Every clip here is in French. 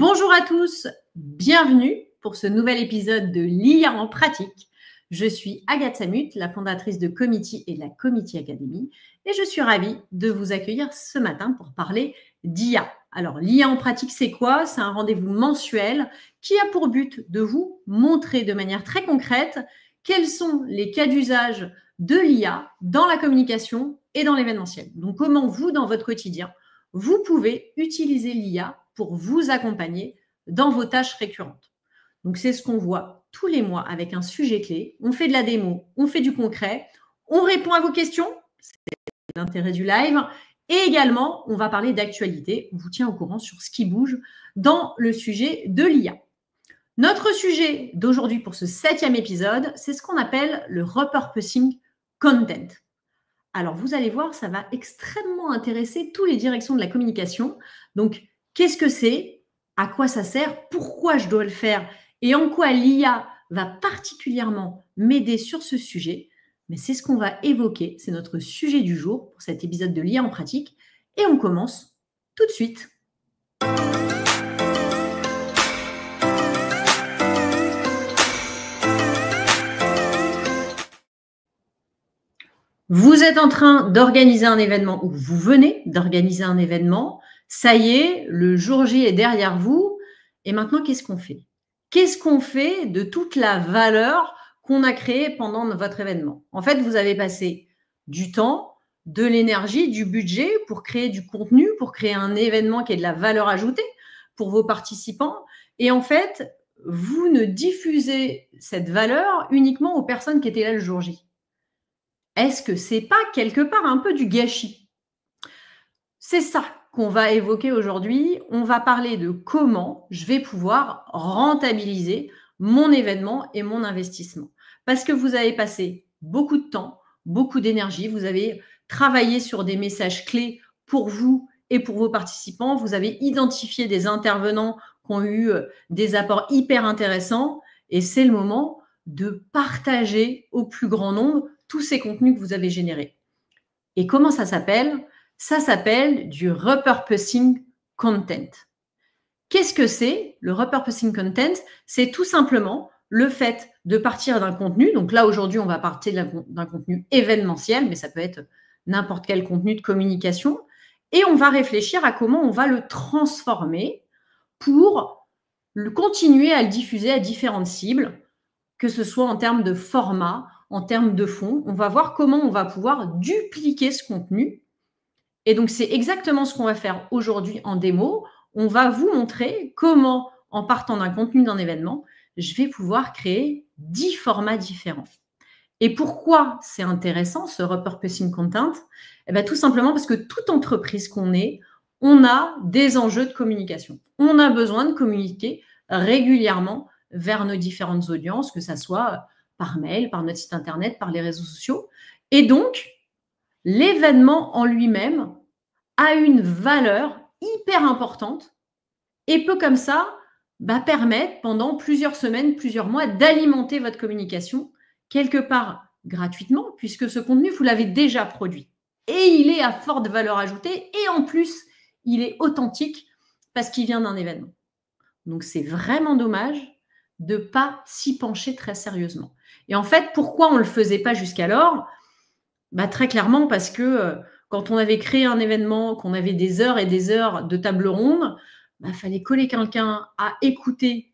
Bonjour à tous, bienvenue pour ce nouvel épisode de l'IA en pratique. Je suis Agathe Samut, la fondatrice de Comity et de la Comity Academy, et je suis ravie de vous accueillir ce matin pour parler d'IA. Alors, l'IA en pratique, c'est quoi? C'est un rendez-vous mensuel qui a pour but de vous montrer de manière très concrète quels sont les cas d'usage de l'IA dans la communication et dans l'événementiel. Donc, comment vous, dans votre quotidien, vous pouvez utiliser l'IA pour vous accompagner dans vos tâches récurrentes. Donc, c'est ce qu'on voit tous les mois avec un sujet clé. On fait de la démo, on fait du concret, on répond à vos questions, c'est l'intérêt du live. Et également, on va parler d'actualité. On vous tient au courant sur ce qui bouge dans le sujet de l'IA. Notre sujet d'aujourd'hui pour ce 7e épisode, c'est ce qu'on appelle le repurposing content. Alors, vous allez voir, ça va extrêmement intéresser toutes les directions de la communication. Donc, qu'est-ce que c'est? À quoi ça sert? Pourquoi je dois le faire? Et en quoi l'IA va particulièrement m'aider sur ce sujet? Mais c'est ce qu'on va évoquer. C'est notre sujet du jour pour cet épisode de l'IA en pratique. Et on commence tout de suite. Vous êtes en train d'organiser un événement ou vous venez d'organiser un événement. Ça y est, le jour J est derrière vous. Et maintenant, qu'est-ce qu'on fait? Qu'est-ce qu'on fait de toute la valeur qu'on a créée pendant votre événement? En fait, vous avez passé du temps, de l'énergie, du budget pour créer du contenu, pour créer un événement qui ait de la valeur ajoutée pour vos participants. Et en fait, vous ne diffusez cette valeur uniquement aux personnes qui étaient là le jour J. Est-ce que c'est pas quelque part un peu du gâchis? C'est ça qu'on va évoquer aujourd'hui. On va parler de comment je vais pouvoir rentabiliser mon événement et mon investissement. Parce que vous avez passé beaucoup de temps, beaucoup d'énergie, vous avez travaillé sur des messages clés pour vous et pour vos participants, vous avez identifié des intervenants qui ont eu des apports hyper intéressants et c'est le moment de partager au plus grand nombre tous ces contenus que vous avez générés. Et comment ça s'appelle? Ça s'appelle du repurposing content. Qu'est-ce que c'est le repurposing content? C'est tout simplement le fait de partir d'un contenu. Donc là, aujourd'hui, on va partir d'un contenu événementiel, mais ça peut être n'importe quel contenu de communication. Et on va réfléchir à comment on va le transformer pour continuer à le diffuser à différentes cibles, que ce soit en termes de format, en termes de fond. On va voir comment on va pouvoir dupliquer ce contenu. Et donc, c'est exactement ce qu'on va faire aujourd'hui en démo. On va vous montrer comment, en partant d'un contenu d'un événement, je vais pouvoir créer 10 formats différents. Et pourquoi c'est intéressant, ce repurposing content? Eh bien, tout simplement parce que toute entreprise qu'on est, on a des enjeux de communication. On a besoin de communiquer régulièrement vers nos différentes audiences, que ça soit par mail, par notre site internet, par les réseaux sociaux. Et donc, l'événement en lui-même a une valeur hyper importante et peut comme ça permettre pendant plusieurs semaines, plusieurs mois d'alimenter votre communication quelque part gratuitement puisque ce contenu, vous l'avez déjà produit. Et il est à forte valeur ajoutée et en plus, il est authentique parce qu'il vient d'un événement. Donc, c'est vraiment dommage de ne pas s'y pencher très sérieusement. Et en fait, pourquoi on ne le faisait pas jusqu'alors? Très clairement parce que quand on avait créé un événement, qu'on avait des heures et des heures de table ronde, fallait coller quelqu'un à écouter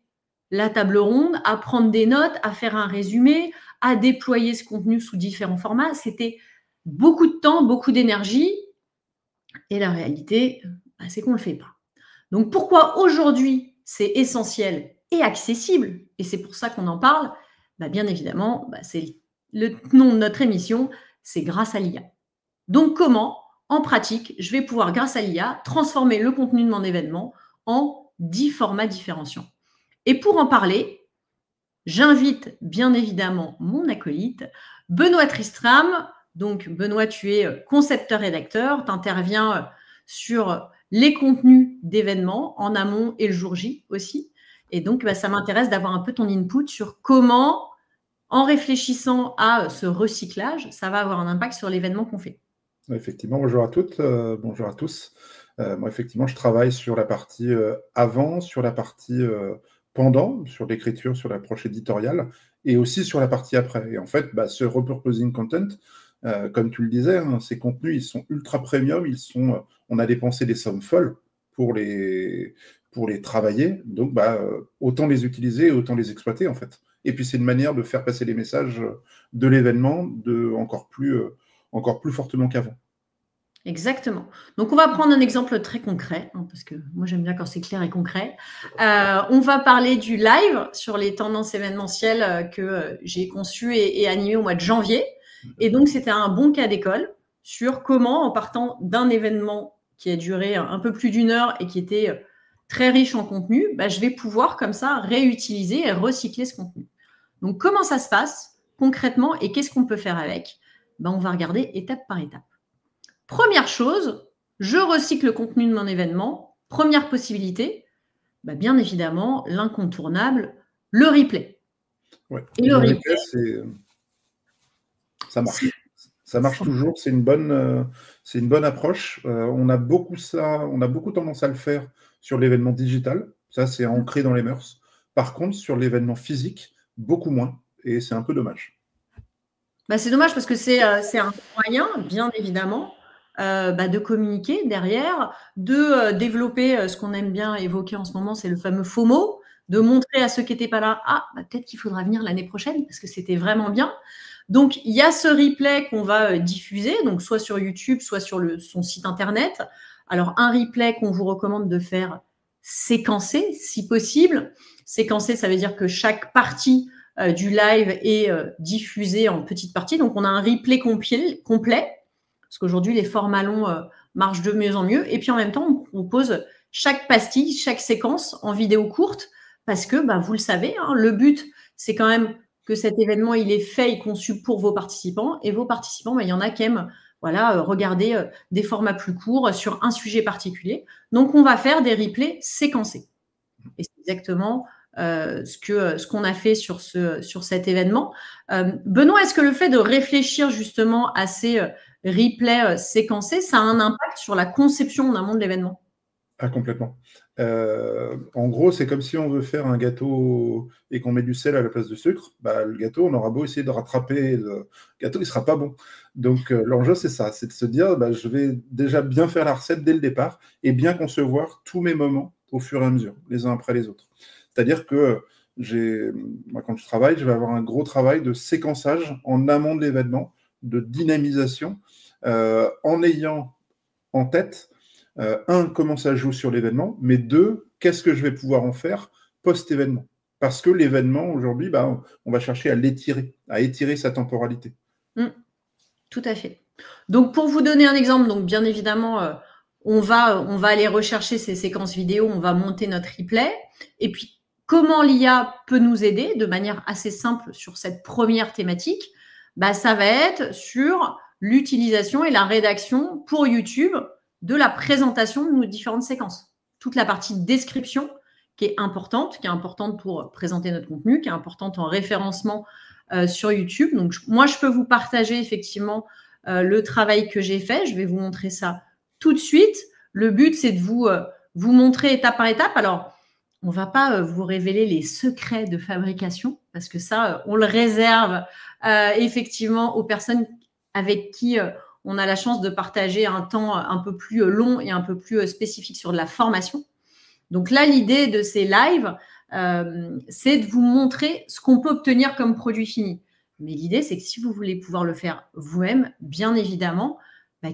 la table ronde, à prendre des notes, à faire un résumé, à déployer ce contenu sous différents formats. C'était beaucoup de temps, beaucoup d'énergie. Et la réalité, c'est qu'on ne le fait pas. Donc, pourquoi aujourd'hui, c'est essentiel et accessible, et c'est pour ça qu'on en parle, bien évidemment, c'est le nom de notre émission, c'est grâce à l'IA. Donc, comment, en pratique, je vais pouvoir, grâce à l'IA, transformer le contenu de mon événement en 10 formats différenciants. Et pour en parler, j'invite bien évidemment mon acolyte, Benoît Tristram. Donc, Benoît, tu es concepteur-rédacteur, tu interviens sur les contenus d'événements en amont et le jour J aussi. Et donc, ça m'intéresse d'avoir un peu ton input sur comment, en réfléchissant à ce recyclage, ça va avoir un impact sur l'événement qu'on fait. Effectivement, bonjour à toutes, bonjour à tous. Moi, effectivement, je travaille sur la partie avant, sur la partie pendant, sur l'écriture, sur l'approche éditoriale, et aussi sur la partie après. Et en fait, ce repurposing content, comme tu le disais, hein, ces contenus, ils sont ultra premium, on a dépensé des sommes folles pour les travailler, donc autant les utiliser, autant les exploiter en fait. Et puis c'est une manière de faire passer les messages de l'événement encore plus fortement qu'avant. Exactement. Donc, on va prendre un exemple très concret, hein, parce que moi, j'aime bien quand c'est clair et concret. On va parler du live sur les tendances événementielles que j'ai conçu et animé au mois de janvier. Et donc, c'était un bon cas d'école sur comment, en partant d'un événement qui a duré un peu plus d'1 heure et qui était très riche en contenu, je vais pouvoir comme ça réutiliser et recycler ce contenu. Donc, comment ça se passe concrètement et qu'est-ce qu'on peut faire avec? On va regarder étape par étape. Première chose, je recycle le contenu de mon événement. Première possibilité, bien évidemment, l'incontournable, le replay. Ouais. Et le replay, ça marche. Ça marche toujours, c'est une bonne approche. On a beaucoup tendance à le faire sur l'événement digital. Ça, c'est ancré dans les mœurs. Par contre, sur l'événement physique, beaucoup moins. Et c'est un peu dommage. C'est dommage parce que c'est un moyen, bien évidemment, de communiquer derrière, de développer ce qu'on aime bien évoquer en ce moment, c'est le fameux FOMO, de montrer à ceux qui n'étaient pas là, peut-être qu'il faudra venir l'année prochaine parce que c'était vraiment bien. Donc, il y a ce replay qu'on va diffuser, donc soit sur YouTube, soit sur son site internet. Alors, un replay qu'on vous recommande de faire séquencer, si possible. Séquencer, ça veut dire que chaque partie du live est diffusée en petites parties. Donc, on a un replay complet, parce qu'aujourd'hui, les formats longs marchent de mieux en mieux. Et puis, en même temps, on pose chaque pastille, chaque séquence en vidéo courte, parce que, vous le savez, hein, le but, c'est quand même que cet événement, il est fait et conçu pour vos participants. Et vos participants, il y en a qui aiment regarder des formats plus courts sur un sujet particulier. Donc, on va faire des replays séquencés. Et c'est exactement ce qu'on a fait sur cet événement. Benoît, est-ce que le fait de réfléchir justement à ces replays séquencés, ça a un impact sur la conception en amont de l'événement? Complètement. En gros, c'est comme si on veut faire un gâteau et qu'on met du sel à la place de sucre. Le gâteau, on aura beau essayer de rattraper, le gâteau, il sera pas bon. Donc, l'enjeu, c'est ça, c'est de se dire, je vais déjà bien faire la recette dès le départ et bien concevoir tous mes moments au fur et à mesure, les uns après les autres. C'est-à-dire que moi, quand je travaille, je vais avoir un gros travail de séquençage en amont de l'événement, de dynamisation, en ayant en tête comment ça joue sur l'événement, mais 2, qu'est-ce que je vais pouvoir en faire post-événement. Parce que l'événement, aujourd'hui, on va chercher à étirer sa temporalité. Tout à fait. Donc, pour vous donner un exemple, donc bien évidemment, on va aller rechercher ces séquences vidéo, on va monter notre replay. Et puis, comment l'IA peut nous aider de manière assez simple sur cette première thématique? Ça va être sur l'utilisation et la rédaction pour YouTube de la présentation de nos différentes séquences. Toute la partie description qui est importante pour présenter notre contenu, qui est importante en référencement sur YouTube. Donc, moi, je peux vous partager effectivement le travail que j'ai fait. Je vais vous montrer ça tout de suite. Le but, c'est de vous montrer étape par étape. Alors, on ne va pas vous révéler les secrets de fabrication parce que ça, on le réserve effectivement aux personnes avec qui on a la chance de partager un temps un peu plus long et un peu plus spécifique sur de la formation. Donc là, l'idée de ces lives, c'est de vous montrer ce qu'on peut obtenir comme produit fini. Mais l'idée, c'est que si vous voulez pouvoir le faire vous-même, bien évidemment,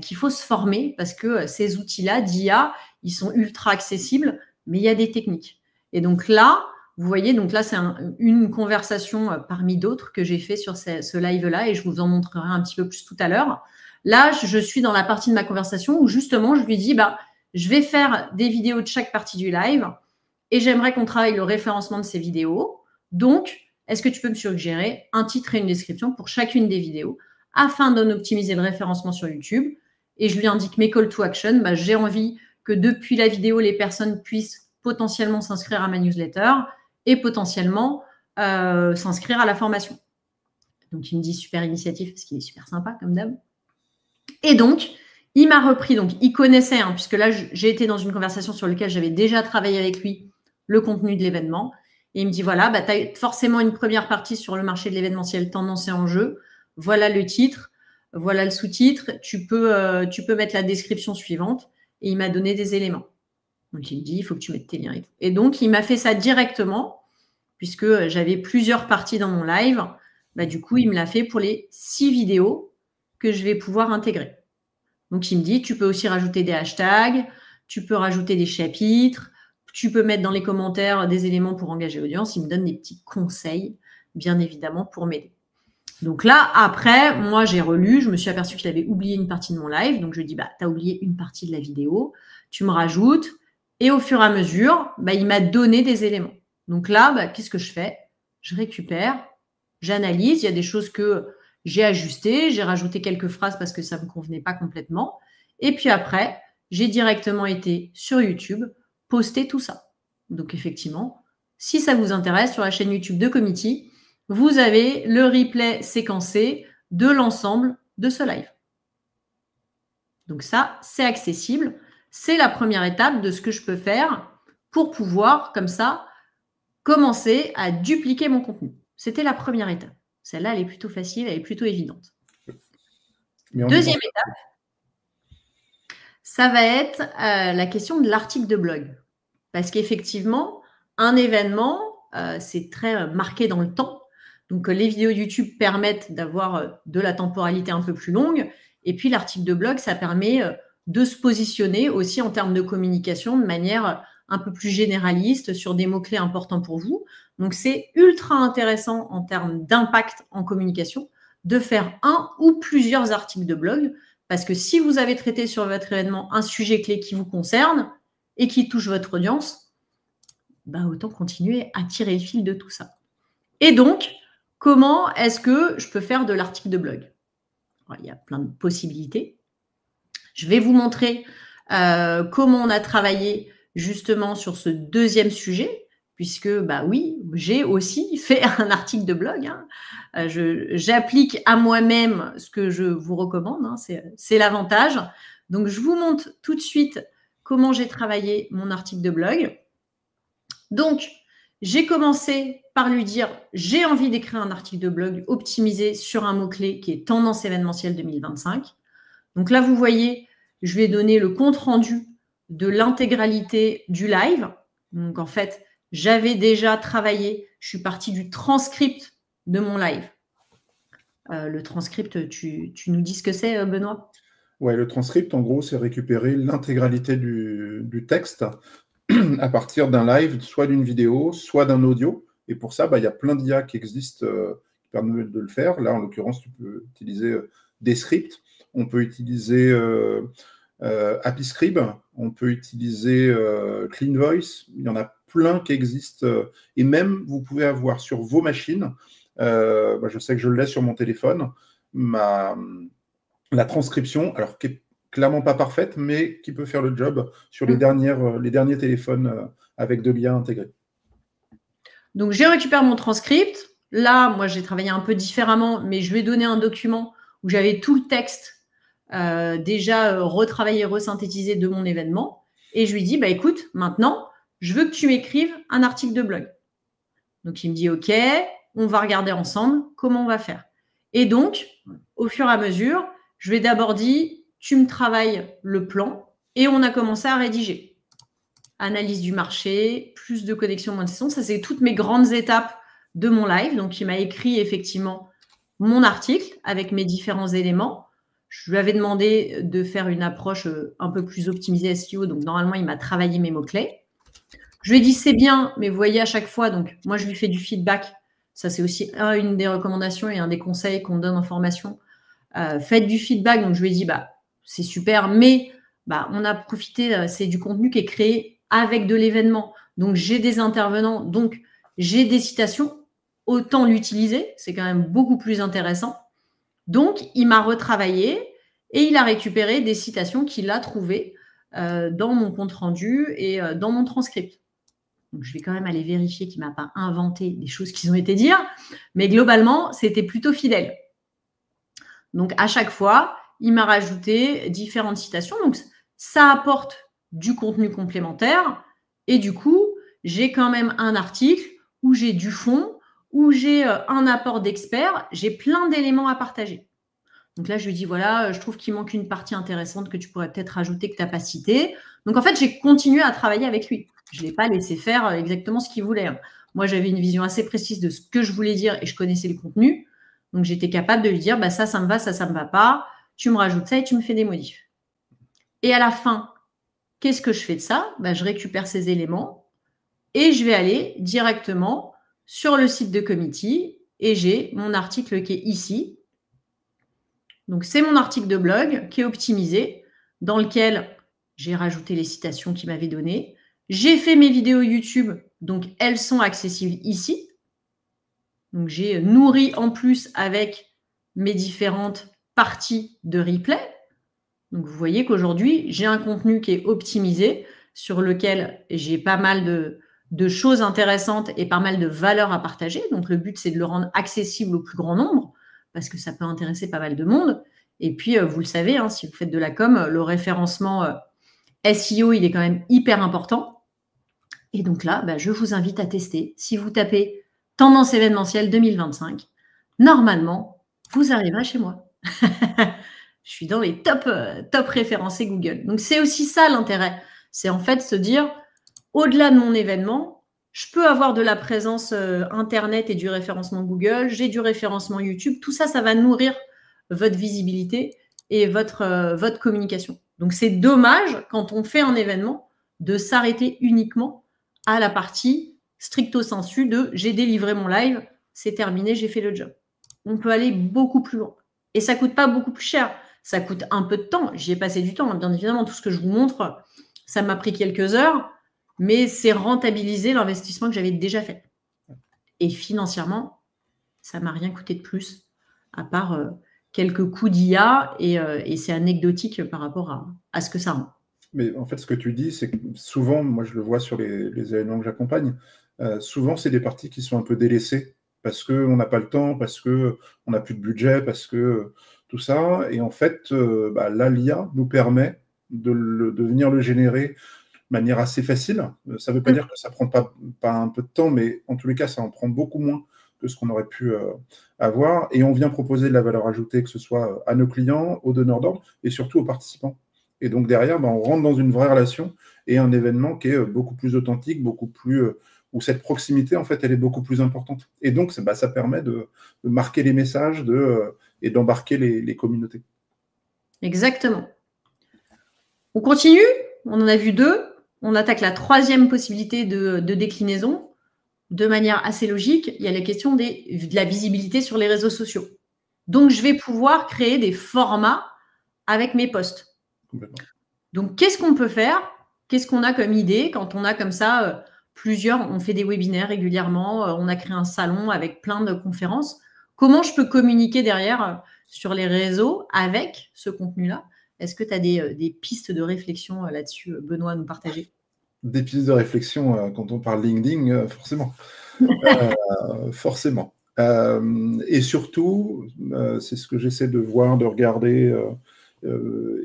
qu'il faut se former parce que ces outils-là d'IA, ils sont ultra accessibles, mais il y a des techniques. Et donc là, vous voyez, donc là, c'est une conversation parmi d'autres que j'ai fait sur ce live-là et je vous en montrerai un petit peu plus tout à l'heure. Là, je suis dans la partie de ma conversation où justement, je lui dis, je vais faire des vidéos de chaque partie du live et j'aimerais qu'on travaille le référencement de ces vidéos. Donc, est-ce que tu peux me suggérer un titre et une description pour chacune des vidéos afin d'en optimiser le référencement sur YouTube? Et je lui indique mes call to action. J'ai envie que depuis la vidéo, les personnes puissent potentiellement s'inscrire à ma newsletter et potentiellement s'inscrire à la formation. Donc, il me dit super initiative parce qu'il est super sympa comme d'hab. Et donc, Il m'a repris, donc il connaissait, hein, puisque là, j'ai été dans une conversation sur laquelle j'avais déjà travaillé avec lui le contenu de l'événement. Et il me dit, voilà, tu as forcément une première partie sur le marché de l'événementiel tendance et enjeu. Voilà le titre, voilà le sous-titre. Tu peux mettre la description suivante. Et il m'a donné des éléments. Donc, il me dit, il faut que tu mettes tes liens. Et donc, il m'a fait ça directement, puisque j'avais plusieurs parties dans mon live. Du coup, il me l'a fait pour les 6 vidéos que je vais pouvoir intégrer. Donc, il me dit, tu peux aussi rajouter des hashtags, tu peux rajouter des chapitres, tu peux mettre dans les commentaires des éléments pour engager l'audience. Il me donne des petits conseils, bien évidemment, pour m'aider. Donc là, après, moi, j'ai relu, je me suis aperçue qu'il avait oublié une partie de mon live. Donc, je lui ai dit, tu as oublié une partie de la vidéo, tu me rajoutes. Et au fur et à mesure, il m'a donné des éléments. Donc là, qu'est-ce que je fais? Je récupère, j'analyse. Il y a des choses que j'ai ajustées, j'ai rajouté quelques phrases parce que ça ne me convenait pas complètement. Et puis après, j'ai directement été sur YouTube, poster tout ça. Donc effectivement, si ça vous intéresse, sur la chaîne YouTube de Comity, vous avez le replay séquencé de l'ensemble de ce live. Donc ça, c'est accessible. C'est la première étape de ce que je peux faire pour pouvoir, comme ça, commencer à dupliquer mon contenu. C'était la première étape. Celle-là, elle est plutôt facile, elle est plutôt évidente. Deuxième étape, ça va être la question de l'article de blog. Parce qu'effectivement, un événement, c'est très marqué dans le temps. Donc, les vidéos YouTube permettent d'avoir de la temporalité un peu plus longue. Et puis, l'article de blog, ça permet de se positionner aussi en termes de communication de manière un peu plus généraliste sur des mots-clés importants pour vous. Donc, c'est ultra intéressant en termes d'impact en communication de faire un ou plusieurs articles de blog parce que si vous avez traité sur votre événement un sujet clé qui vous concerne et qui touche votre audience, autant continuer à tirer le fil de tout ça. Et donc, comment est-ce que je peux faire de l'article de blog? Alors, il y a plein de possibilités. Je vais vous montrer comment on a travaillé justement sur ce deuxième sujet, puisque, oui, j'ai aussi fait un article de blog. J'applique à moi-même ce que je vous recommande, c'est l'avantage. Donc, je vous montre tout de suite comment j'ai travaillé mon article de blog. Donc, j'ai commencé par lui dire, j'ai envie d'écrire un article de blog optimisé sur un mot-clé qui est tendance événementielle 2025. Donc là, vous voyez, je lui ai donné le compte-rendu de l'intégralité du live. Donc, en fait, j'avais déjà travaillé, je suis partie du transcript de mon live. Le transcript, tu nous dis ce que c'est, Benoît? Ouais, le transcript, en gros, c'est récupérer l'intégralité du texte à partir d'un live, soit d'une vidéo, soit d'un audio. Et pour ça, il y a plein d'IA qui existent qui permettent de le faire. Là, en l'occurrence, tu peux utiliser Descript. On peut utiliser AppyScript. On peut utiliser Clean Voice. Il y en a plein qui existent. Et même, vous pouvez avoir sur vos machines, je sais que je l'ai sur mon téléphone, la transcription, alors qui est clairement pas parfaite, mais qui peut faire le job sur les derniers téléphones avec de l'IA intégré. Donc, j'ai récupéré mon transcript. Là, moi, j'ai travaillé un peu différemment, mais je lui ai donné un document où j'avais tout le texte déjà retravaillé, resynthétisé de mon événement. Et je lui dis, écoute, maintenant, je veux que tu m'écrives un article de blog. Donc, il me dit, OK, on va regarder ensemble comment on va faire. Et donc, au fur et à mesure, je lui ai d'abord dit, tu me travailles le plan et on a commencé à rédiger. Analyse du marché, plus de connexion, moins de sessions. Ça, c'est toutes mes grandes étapes de mon live. Donc, il m'a écrit effectivement mon article avec mes différents éléments. Je lui avais demandé de faire une approche un peu plus optimisée SEO. Donc, normalement, il m'a travaillé mes mots-clés. Je lui ai dit, c'est bien, mais vous voyez à chaque fois, donc moi, je lui fais du feedback. Ça, c'est aussi une des recommandations et un des conseils qu'on donne en formation. Faites du feedback. Donc, je lui ai dit, c'est super, mais on a profité, c'est du contenu qui est créé avec de l'événement. Donc, j'ai des intervenants, donc j'ai des citations. Autant l'utiliser, c'est quand même beaucoup plus intéressant. Donc, il m'a retravaillé et il a récupéré des citations qu'il a trouvées dans mon compte-rendu et dans mon transcript. Donc, je vais quand même aller vérifier qu'il ne m'a pas inventé des choses qui ont été dites, mais globalement, c'était plutôt fidèle. Donc, à chaque fois, il m'a rajouté différentes citations. Donc, ça apporte du contenu complémentaire. Et du coup, j'ai quand même un article où j'ai du fond, où j'ai un apport d'experts, j'ai plein d'éléments à partager. Donc là, je lui dis, voilà, je trouve qu'il manque une partie intéressante que tu pourrais peut-être rajouter que tu n'as pas citée. Donc en fait, j'ai continué à travailler avec lui. Je ne l'ai pas laissé faire exactement ce qu'il voulait. Moi, j'avais une vision assez précise de ce que je voulais dire et je connaissais le contenu. Donc j'étais capable de lui dire, bah, ça me va, ça me va pas. Tu me rajoutes ça et tu me fais des modifs. Et à la fin, qu'est-ce que je fais de ça? Bah, je récupère ces éléments et je vais aller directement sur le site de Committee et j'ai mon article qui est ici. Donc, c'est mon article de blog qui est optimisé, dans lequel j'ai rajouté les citations qu'il m'avait données. J'ai fait mes vidéos YouTube, donc elles sont accessibles ici. Donc, j'ai nourri en plus avec mes différentes parties de replay. Donc, vous voyez qu'aujourd'hui, j'ai un contenu qui est optimisé, sur lequel j'ai pas mal de choses intéressantes et pas mal de valeurs à partager. Donc, le but, c'est de le rendre accessible au plus grand nombre, parce que ça peut intéresser pas mal de monde. Et puis, vous le savez, hein, si vous faites de la com, le référencement SEO, il est quand même hyper important. Et donc là, bah, je vous invite à tester. Si vous tapez « Tendance événementielle 2025 », normalement, vous arriverez chez moi. Je suis dans les top référencés Google. Donc, c'est aussi ça l'intérêt. C'est en fait se dire, au-delà de mon événement, je peux avoir de la présence Internet et du référencement Google, j'ai du référencement YouTube. Tout ça, ça va nourrir votre visibilité et votre communication. Donc, c'est dommage, quand on fait un événement, de s'arrêter uniquement à la partie stricto sensu de « j'ai délivré mon live, c'est terminé, j'ai fait le job ». On peut aller beaucoup plus loin. Et ça ne coûte pas beaucoup plus cher. Ça coûte un peu de temps. J'y ai passé du temps. Bien évidemment, tout ce que je vous montre, ça m'a pris quelques heures, mais c'est rentabiliser l'investissement que j'avais déjà fait. Et financièrement, ça ne m'a rien coûté de plus, à part quelques coûts d'IA, et c'est anecdotique par rapport à ce que ça rend. Mais en fait, ce que tu dis, c'est que souvent, moi je le vois sur les événements que j'accompagne, souvent c'est des parties qui sont un peu délaissées, parce qu'on n'a pas le temps, parce qu'on n'a plus de budget, parce que tout ça. Et en fait, là, l'IA nous permet de venir le générer de manière assez facile. Ça ne veut pas dire que ça ne prend pas un peu de temps, mais en tous les cas, ça en prend beaucoup moins que ce qu'on aurait pu avoir. Et on vient proposer de la valeur ajoutée, que ce soit à nos clients, aux donneurs d'ordre, et surtout aux participants. Et donc derrière, on rentre dans une vraie relation et un événement qui est beaucoup plus authentique, beaucoup plus où cette proximité, en fait, elle est beaucoup plus importante. Et donc, ça permet de marquer les messages et d'embarquer les communautés. Exactement. On continue, on en a vu 2. On attaque la 3e possibilité de déclinaison. De manière assez logique, il y a la question de la visibilité sur les réseaux sociaux. Donc, je vais pouvoir créer des formats avec mes posts. Donc, qu'est-ce qu'on peut faire? Qu'est-ce qu'on a comme idée quand on a comme ça plusieurs, on fait des webinaires régulièrement, on a créé un salon avec plein de conférences. Comment je peux communiquer derrière sur les réseaux avec ce contenu-là? Est-ce que tu as des pistes de réflexion là-dessus, Benoît, à nous partager? Des pistes de réflexion quand on parle LinkedIn, forcément. Forcément. Et surtout, c'est ce que j'essaie de voir, de regarder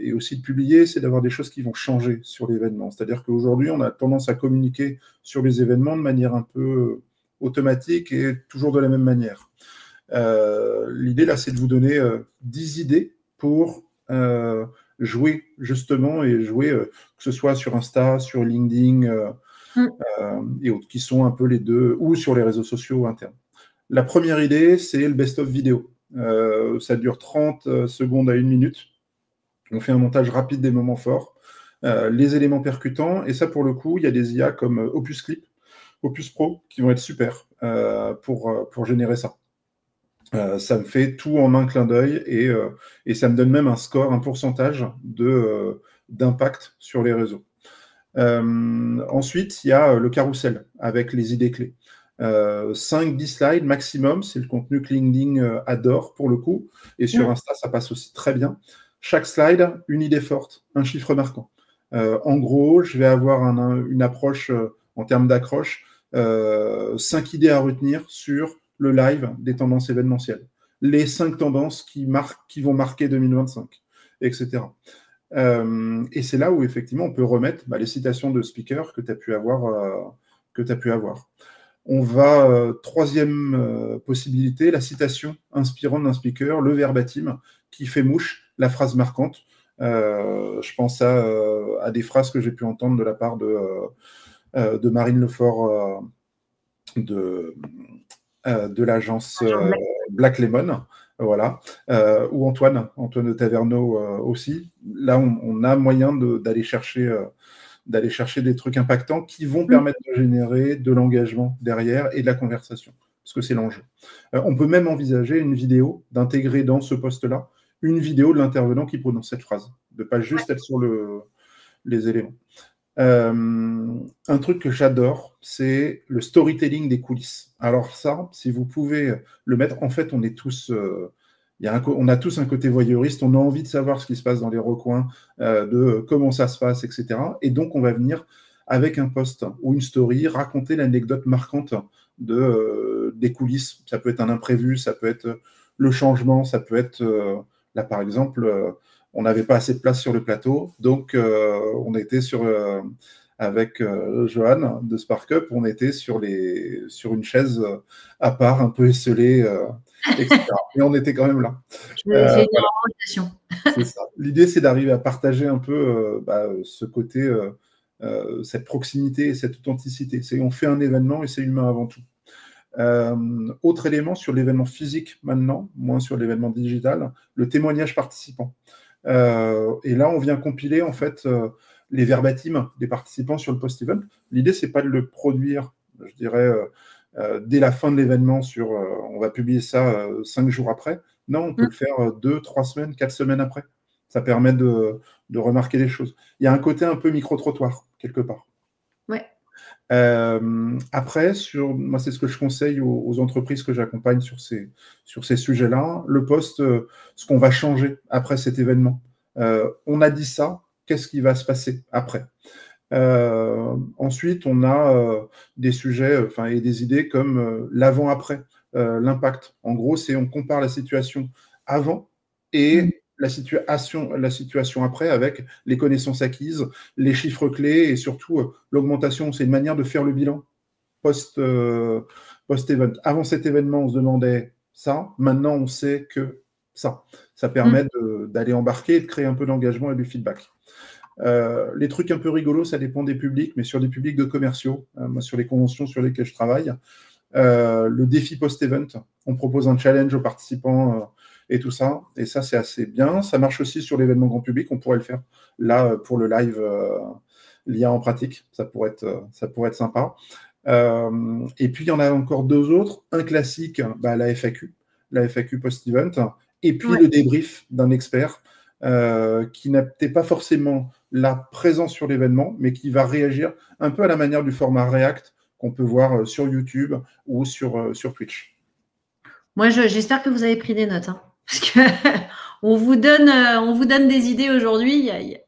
et aussi de publier, c'est d'avoir des choses qui vont changer sur l'événement. C'est-à-dire qu'aujourd'hui, on a tendance à communiquer sur les événements de manière un peu automatique et toujours de la même manière. L'idée, là, c'est de vous donner 10 idées pour jouer, justement, et jouer, que ce soit sur Insta, sur LinkedIn et autres, qui sont un peu les deux, ou sur les réseaux sociaux internes. La première idée, c'est le best-of vidéo. Ça dure 30 secondes à 1 minute. On fait un montage rapide des moments forts, les éléments percutants, et ça, pour le coup, il y a des IA comme Opus Clip, Opus Pro, qui vont être super pour générer ça. Ça me fait tout en un clin d'œil et ça me donne même un score, un pourcentage d'impact sur les réseaux. Ensuite, il y a le carrousel avec les idées clés. 5-10 slides maximum, c'est le contenu que LinkedIn adore pour le coup, et sur Insta, ça passe aussi très bien. Chaque slide, une idée forte, un chiffre marquant. En gros, je vais avoir une approche en termes d'accroche, 5 idées à retenir sur le live des tendances événementielles. Les 5 tendances qui vont marquer 2025. etc. Et c'est là où, effectivement, on peut remettre les citations de speakers que tu as pu avoir. On va, troisième possibilité, la citation inspirante d'un speaker, le verbatim, qui fait mouche, la phrase marquante. Je pense à des phrases que j'ai pu entendre de la part de Marine Lefort de l'agence Black Lemon, voilà, ou Antoine de Taverneau aussi. Là, on a moyen d'aller chercher des trucs impactants qui vont permettre de générer de l'engagement derrière et de la conversation, parce que c'est l'enjeu. On peut même envisager une vidéo, d'intégrer dans ce post-là une vidéo de l'intervenant qui prononce cette phrase, de pas juste être sur les éléments. Un truc que j'adore, c'est le storytelling des coulisses. Alors ça, si vous pouvez le mettre, en fait, on est tous... on a tous un côté voyeuriste, on a envie de savoir ce qui se passe dans les recoins, de comment ça se passe, etc. Et donc, on va venir, avec un post ou une story, raconter l'anecdote marquante des coulisses. Ça peut être un imprévu, ça peut être le changement, ça peut être... là, par exemple, on n'avait pas assez de place sur le plateau, donc on était avec Johan de SparkUp, on était sur une chaise à part, un peu esselée, etc. Mais on était quand même là. J'ai une orientation. C'est ça. L'idée, c'est d'arriver à partager un peu ce côté, cette proximité et cette authenticité. On fait un événement et c'est humain avant tout. Autre élément sur l'événement physique maintenant, moins sur l'événement digital, le témoignage participant. Et là, on vient compiler en fait les verbatims des participants sur le post-event. L'idée, c'est pas de le produire, je dirais, dès la fin de l'événement on va publier ça 5 jours après. Non, on peut le faire 2, 3 semaines, 4 semaines après. Ça permet de remarquer les choses. Il y a un côté un peu micro-trottoir, quelque part. Ouais. Après, moi, c'est ce que je conseille aux entreprises que j'accompagne sur ces sujets-là. Le post, ce qu'on va changer après cet événement. On a dit ça, qu'est-ce qui va se passer après? Ensuite, on a des sujets et des idées comme l'avant-après, l'impact. En gros, on compare la situation avant et la situation après avec les connaissances acquises, les chiffres clés et surtout l'augmentation. C'est une manière de faire le bilan post-event. Avant cet événement, on se demandait ça. Maintenant, on sait que ça. Ça permet d'aller embarquer et de créer un peu d'engagement et du feedback. Les trucs un peu rigolos, ça dépend des publics, mais sur des publics de commerciaux, moi, sur les conventions sur lesquelles je travaille, le défi post-event, on propose un challenge aux participants et tout ça, et ça, c'est assez bien. Ça marche aussi sur l'événement grand public, on pourrait le faire là pour le live l'IA en pratique, ça pourrait être sympa. Et puis, il y en a encore 2 autres. Un classique, la FAQ post-event, et puis le débrief d'un expert qui n'était pas forcément là, présent sur l'événement, mais qui va réagir un peu à la manière du format React qu'on peut voir sur YouTube ou sur Twitch. Moi, j'espère que vous avez pris des notes, hein, parce qu'on vous donne des idées aujourd'hui. Il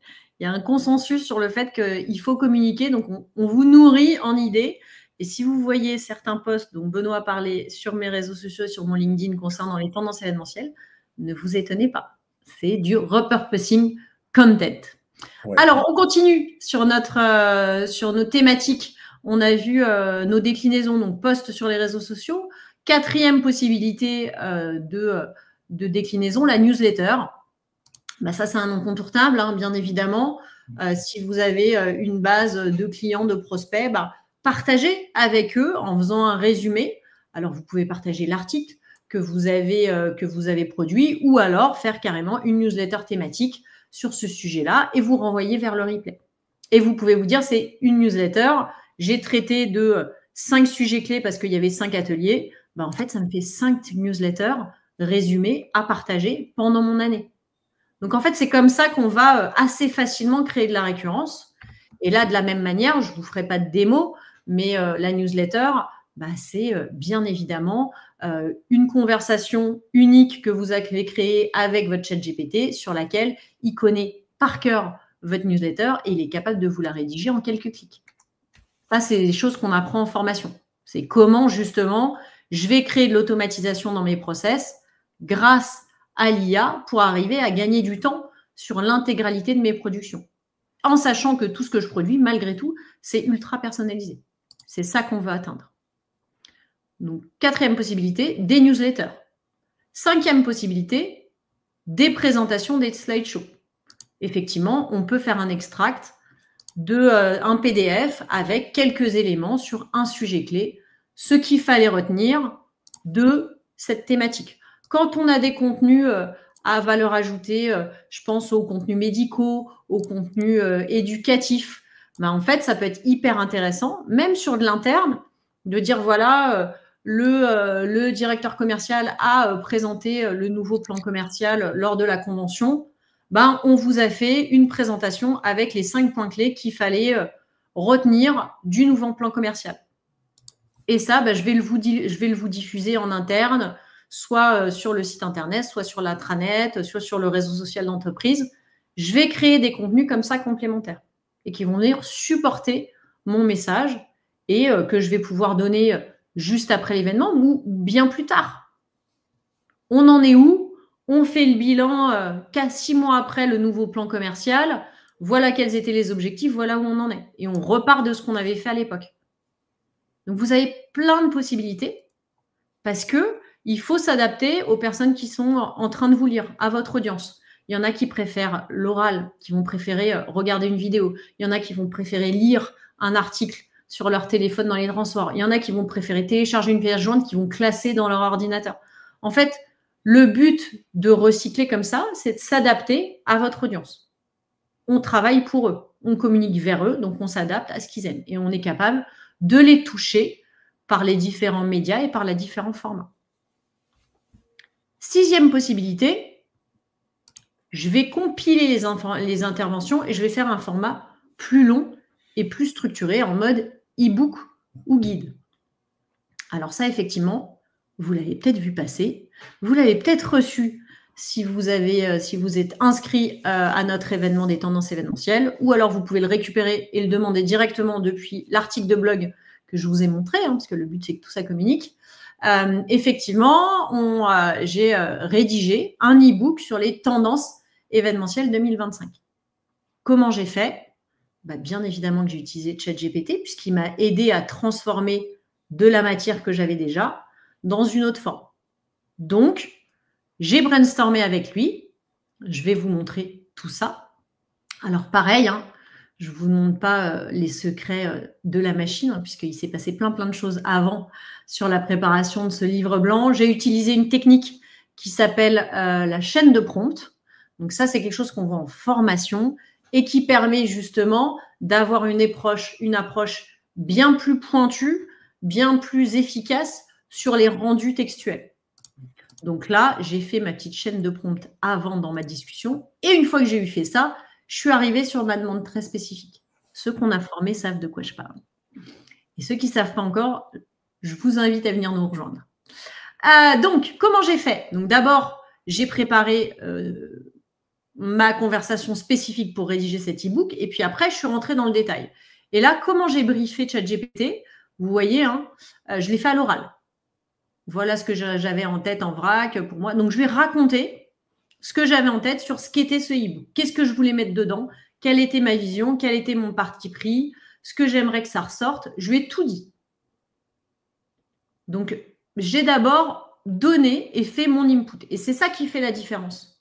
y a un consensus sur le fait qu'il faut communiquer, donc on vous nourrit en idées. Et si vous voyez certains posts dont Benoît a parlé sur mes réseaux sociaux et sur mon LinkedIn concernant les tendances événementielles, ne vous étonnez pas. C'est du repurposing content. Ouais. Alors, on continue sur nos thématiques. On a vu nos déclinaisons, donc posts sur les réseaux sociaux. 4e possibilité de déclinaison, la newsletter. Ça, c'est un incontournable, hein, bien évidemment. Si vous avez une base de clients, de prospects, partagez avec eux en faisant un résumé. Alors, vous pouvez partager l'article que vous avez produit ou alors faire carrément une newsletter thématique sur ce sujet-là et vous renvoyer vers le replay. Et vous pouvez vous dire, c'est une newsletter, j'ai traité de 5 sujets clés parce qu'il y avait 5 ateliers. En fait, ça me fait 5 newsletters résumés à partager pendant mon année. Donc, en fait, c'est comme ça qu'on va assez facilement créer de la récurrence. Et là, de la même manière, je ne vous ferai pas de démo, mais la newsletter, c'est bien évidemment une conversation unique que vous avez créée avec votre ChatGPT sur laquelle il connaît par cœur votre newsletter et il est capable de vous la rédiger en quelques clics. Ça, c'est des choses qu'on apprend en formation. C'est comment, justement, je vais créer de l'automatisation dans mes process grâce à l'IA pour arriver à gagner du temps sur l'intégralité de mes productions. En sachant que tout ce que je produis, malgré tout, c'est ultra personnalisé. C'est ça qu'on veut atteindre. Donc, 4e possibilité, des newsletters. 5e possibilité, des présentations, des slideshows. Effectivement, on peut faire un extract un PDF avec quelques éléments sur un sujet clé, ce qu'il fallait retenir de cette thématique. Quand on a des contenus à valeur ajoutée, je pense aux contenus médicaux, aux contenus éducatifs, ben en fait, ça peut être hyper intéressant, même sur de l'interne, de dire voilà, le directeur commercial a présenté le nouveau plan commercial lors de la convention. Ben, on vous a fait une présentation avec les 5 points clés qu'il fallait retenir du nouveau plan commercial. Et ça, ben, je vais le vous diffuser en interne, soit sur le site internet, soit sur l'intranet, soit sur le réseau social d'entreprise. Je vais créer des contenus comme ça complémentaires et qui vont venir supporter mon message et que je vais pouvoir donner juste après l'événement ou bien plus tard. On en est où ? On fait le bilan 6 mois après le nouveau plan commercial. Voilà quels étaient les objectifs, voilà où on en est. Et on repart de ce qu'on avait fait à l'époque. Donc, vous avez plein de possibilités parce qu'il faut s'adapter aux personnes qui sont en train de vous lire, à votre audience. Il y en a qui préfèrent l'oral, qui vont préférer regarder une vidéo. Il y en a qui vont préférer lire un article sur leur téléphone dans les transports. Il y en a qui vont préférer télécharger une pièce jointe, qui vont classer dans leur ordinateur. En fait, le but de recycler comme ça, c'est de s'adapter à votre audience. On travaille pour eux, on communique vers eux, donc on s'adapte à ce qu'ils aiment. Et on est capable de les toucher par les différents médias et par les différents formats. 6e possibilité, je vais compiler les interventions et je vais faire un format plus long et plus structuré en mode e-book ou guide. Alors ça, effectivement, vous l'avez peut-être vu passer, vous l'avez peut-être reçu si vous êtes inscrit à notre événement des tendances événementielles, ou alors vous pouvez le récupérer et le demander directement depuis l'article de blog que je vous ai montré, parce que le but c'est que tout ça communique. Effectivement, j'ai rédigé un e-book sur les tendances événementielles 2025. Comment j'ai fait ? Bien évidemment que j'ai utilisé ChatGPT puisqu'il m'a aidé à transformer de la matière que j'avais déjà dans une autre forme. Donc, j'ai brainstormé avec lui. Je vais vous montrer tout ça. Alors, pareil, je ne vous montre pas les secrets de la machine, puisqu'il s'est passé plein de choses avant sur la préparation de ce livre blanc. J'ai utilisé une technique qui s'appelle la chaîne de prompt. Donc, ça, c'est quelque chose qu'on voit en formation et qui permet justement d'avoir une approche bien plus pointue, bien plus efficace sur les rendus textuels. Donc là, j'ai fait ma petite chaîne de prompt avant dans ma discussion. Et une fois que j'ai eu fait ça, je suis arrivée sur ma demande très spécifique. Ceux qu'on a formés savent de quoi je parle. Et ceux qui ne savent pas encore, je vous invite à venir nous rejoindre. Donc, comment j'ai fait ? Donc d'abord, j'ai préparé ma conversation spécifique pour rédiger cet e-book. Et puis après, je suis rentrée dans le détail. Et là, comment j'ai briefé ChatGPT ? Vous voyez, je l'ai fait à l'oral. Voilà ce que j'avais en tête en vrac pour moi. Donc, je vais raconter ce que j'avais en tête sur ce qu'était ce e-book. Qu'est-ce que je voulais mettre dedans ? Quelle était ma vision ? Quel était mon parti pris ? Ce que j'aimerais que ça ressorte ? Je lui ai tout dit. Donc, j'ai d'abord donné et fait mon input. Et c'est ça qui fait la différence.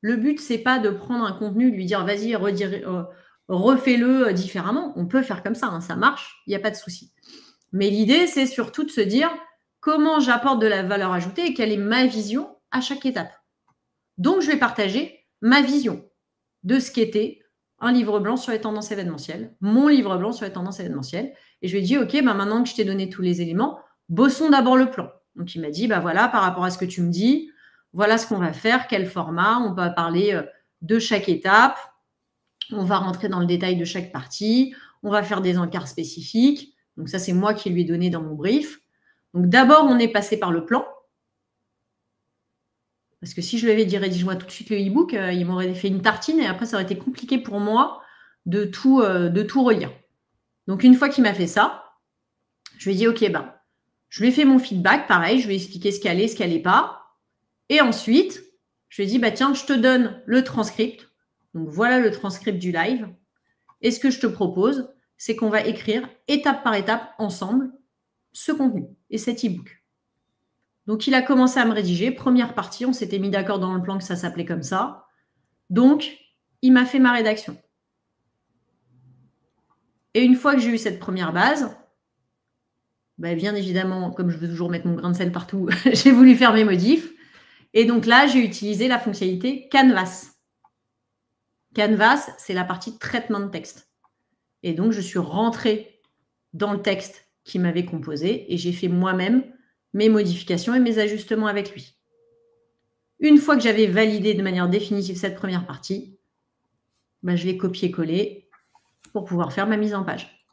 Le but, c'est pas de prendre un contenu et de lui dire « vas-y, refais-le différemment ». On peut faire comme ça, ça marche, il n'y a pas de souci. Mais l'idée, c'est surtout de se dire comment j'apporte de la valeur ajoutée et quelle est ma vision à chaque étape. Donc, je vais partager ma vision de ce qu'était un livre blanc sur les tendances événementielles, mon livre blanc sur les tendances événementielles. Et je lui ai dit, OK, maintenant que je t'ai donné tous les éléments, bossons d'abord le plan. Donc, il m'a dit, voilà, par rapport à ce que tu me dis, voilà ce qu'on va faire, quel format, on va parler de chaque étape, on va rentrer dans le détail de chaque partie, on va faire des encarts spécifiques. Donc, ça, c'est moi qui lui ai donné dans mon brief. Donc, d'abord, on est passé par le plan. Parce que si je lui avais dit rédige-moi tout de suite le e-book, il m'aurait fait une tartine et après, ça aurait été compliqué pour moi de tout relire. Donc, une fois qu'il m'a fait ça, je lui ai dit, OK, je lui ai fait mon feedback, pareil, je lui ai expliqué ce qui allait pas. Et ensuite, je lui ai dit, tiens, je te donne le transcript Donc, voilà le transcript du live. Et ce que je te propose, c'est qu'on va écrire étape par étape ensemble ce contenu et cet e-book. Donc, il a commencé à me rédiger. Première partie, on s'était mis d'accord dans le plan que ça s'appelait comme ça. Donc, il m'a fait ma rédaction. Et une fois que j'ai eu cette première base, bah, bien évidemment, comme je veux toujours mettre mon grain de sel partout, j'ai voulu faire mes modifs. Et donc là, j'ai utilisé la fonctionnalité Canvas. Canvas, c'est la partie traitement de texte. Et donc, je suis rentrée dans le texte qu'il m'avait composé et j'ai fait moi-même mes modifications et mes ajustements avec lui. Une fois que j'avais validé de manière définitive cette première partie, bah, je l'ai copié-collé pour pouvoir faire ma mise en page.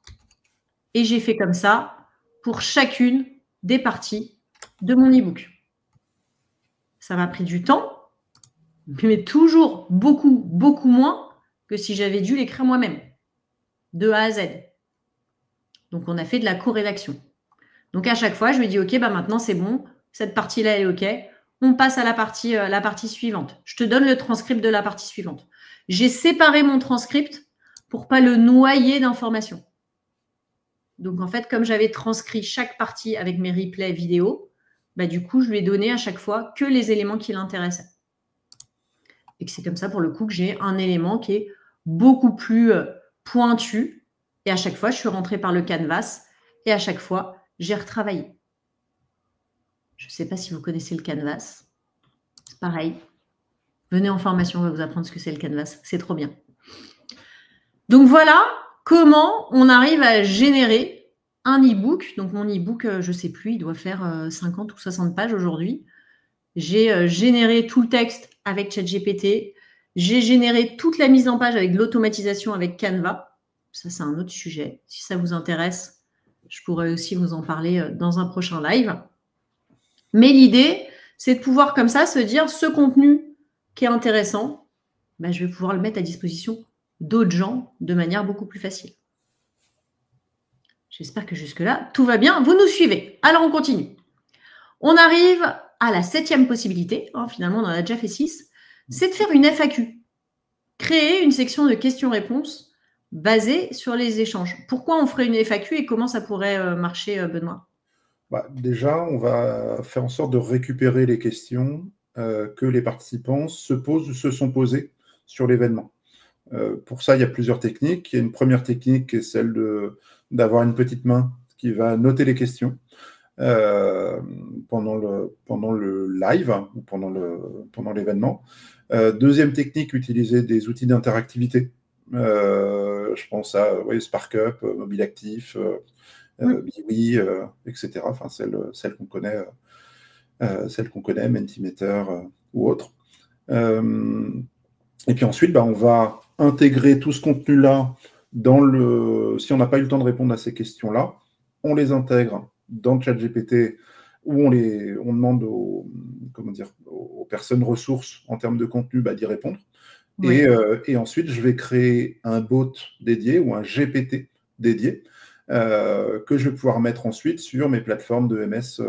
Et j'ai fait comme ça pour chacune des parties de mon e-book. Ça m'a pris du temps, mais toujours beaucoup, beaucoup moins que si j'avais dû l'écrire moi-même, de A à Z. Donc, on a fait de la co-rédaction. Donc, à chaque fois, je lui ai dit, OK, bah maintenant, c'est bon, cette partie-là est OK. On passe à la partie suivante. Je te donne le transcript de la partie suivante. J'ai séparé mon transcript pour ne pas le noyer d'informations. Donc, en fait, comme j'avais transcrit chaque partie avec mes replays vidéo, bah, du coup, je lui ai donné à chaque fois que les éléments qui l'intéressaient. Et que c'est comme ça, pour le coup, que j'ai un élément qui est beaucoup plus pointu. Et à chaque fois, je suis rentrée par le canvas et à chaque fois, j'ai retravaillé. Je ne sais pas si vous connaissez le canvas. C'est pareil. Venez en formation, on va vous apprendre ce que c'est le canvas. C'est trop bien. Donc voilà comment on arrive à générer un e-book. Donc mon e-book, je ne sais plus, il doit faire 50 ou 60 pages aujourd'hui. J'ai généré tout le texte avec ChatGPT. J'ai généré toute la mise en page avec de l'automatisation avec Canva. Ça, c'est un autre sujet. Si ça vous intéresse, je pourrais aussi vous en parler dans un prochain live. Mais l'idée, c'est de pouvoir comme ça se dire ce contenu qui est intéressant, ben, je vais pouvoir le mettre à disposition d'autres gens de manière beaucoup plus facile. J'espère que jusque-là, tout va bien. Vous nous suivez. Alors, on continue. On arrive à la 7e possibilité. Finalement, on en a déjà fait 6. C'est de faire une FAQ. Créer une section de questions-réponses basée sur les échanges. Pourquoi on ferait une FAQ et comment ça pourrait marcher, Benoît ? Déjà, on va faire en sorte de récupérer les questions que les participants se sont posées sur l'événement. Pour ça, il y a plusieurs techniques. Il y a une première technique qui est celle d'avoir une petite main qui va noter les questions pendant le live ou pendant l'événement. Deuxième technique, utiliser des outils d'interactivité. Je pense à SparkUp, MobileActif, Biwi, etc. Enfin, celles qu'on connaît, Mentimeter ou autres. Et puis ensuite, on va intégrer tout ce contenu-là si on n'a pas eu le temps de répondre à ces questions-là, on les intègre dans ChatGPT où on demande aux personnes ressources en termes de contenu d'y répondre. Oui. Et ensuite, je vais créer un bot dédié ou un GPT dédié que je vais pouvoir mettre ensuite sur mes plateformes de MS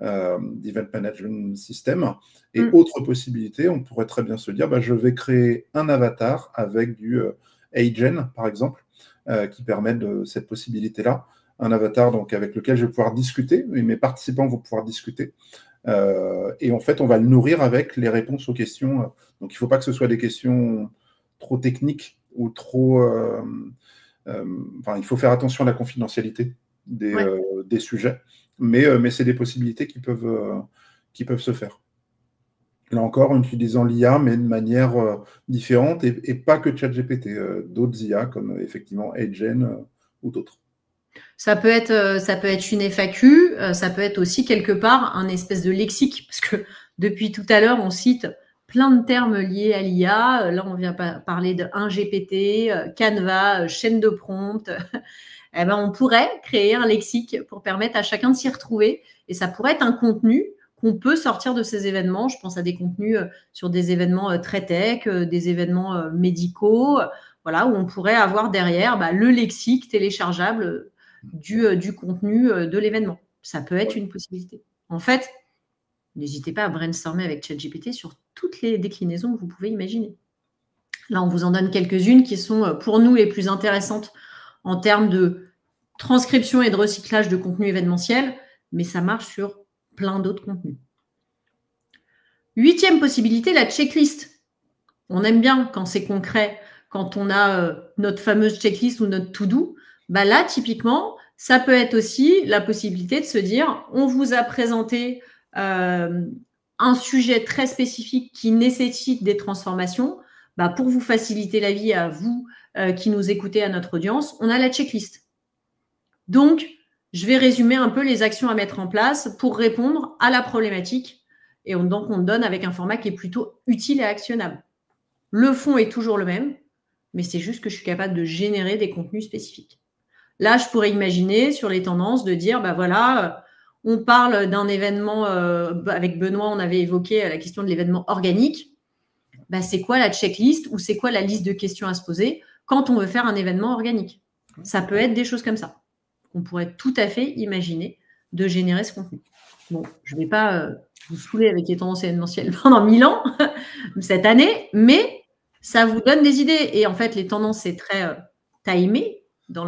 d'Event Management System. Et autre possibilité, on pourrait très bien se dire, je vais créer un avatar avec du Agen, par exemple, qui permet cette possibilité-là. Un avatar donc, avec lequel je vais pouvoir discuter, et mes participants vont pouvoir discuter. Et en fait, on va le nourrir avec les réponses aux questions. Donc, il ne faut pas que ce soit des questions trop techniques ou trop... il faut faire attention à la confidentialité des sujets. Mais c'est des possibilités qui peuvent se faire. Là encore, en utilisant l'IA, mais de manière différente, et pas que ChatGPT, d'autres IA, comme effectivement Agen ou d'autres. Ça peut être une FAQ, ça peut être aussi quelque part un espèce de lexique, parce que depuis tout à l'heure, on cite plein de termes liés à l'IA. Là, on vient parler de 1GPT, Canva, chaîne de prompt. On pourrait créer un lexique pour permettre à chacun de s'y retrouver. Et ça pourrait être un contenu qu'on peut sortir de ces événements. Je pense à des contenus sur des événements très tech, des événements médicaux, voilà, où on pourrait avoir derrière le lexique téléchargeable du contenu de l'événement. Ça peut être une possibilité. En fait, n'hésitez pas à brainstormer avec ChatGPT sur toutes les déclinaisons que vous pouvez imaginer. Là, on vous en donne quelques-unes qui sont pour nous les plus intéressantes en termes de transcription et de recyclage de contenu événementiel, mais ça marche sur plein d'autres contenus. 8e possibilité, la checklist. On aime bien quand c'est concret, quand on a notre fameuse checklist ou notre to-do. Bah là, typiquement, ça peut être aussi la possibilité de se dire, on vous a présenté un sujet très spécifique qui nécessite des transformations. Bah, pour vous faciliter la vie à vous qui nous écoutez, à notre audience, on a la checklist. Donc, je vais résumer un peu les actions à mettre en place pour répondre à la problématique. Et donc, on donne avec un format qui est plutôt utile et actionnable. Le fond est toujours le même, mais c'est juste que je suis capable de générer des contenus spécifiques. Là, je pourrais imaginer sur les tendances de dire, bah voilà, on parle d'un événement, avec Benoît, on avait évoqué la question de l'événement organique. Bah, c'est quoi la checklist ou c'est quoi la liste de questions à se poser quand on veut faire un événement organique? Ça peut être des choses comme ça. On pourrait tout à fait imaginer de générer ce contenu. Bon, je ne vais pas vous saouler avec les tendances événementielles pendant 1000 ans cette année, mais ça vous donne des idées. Et en fait, les tendances, c'est très timé dans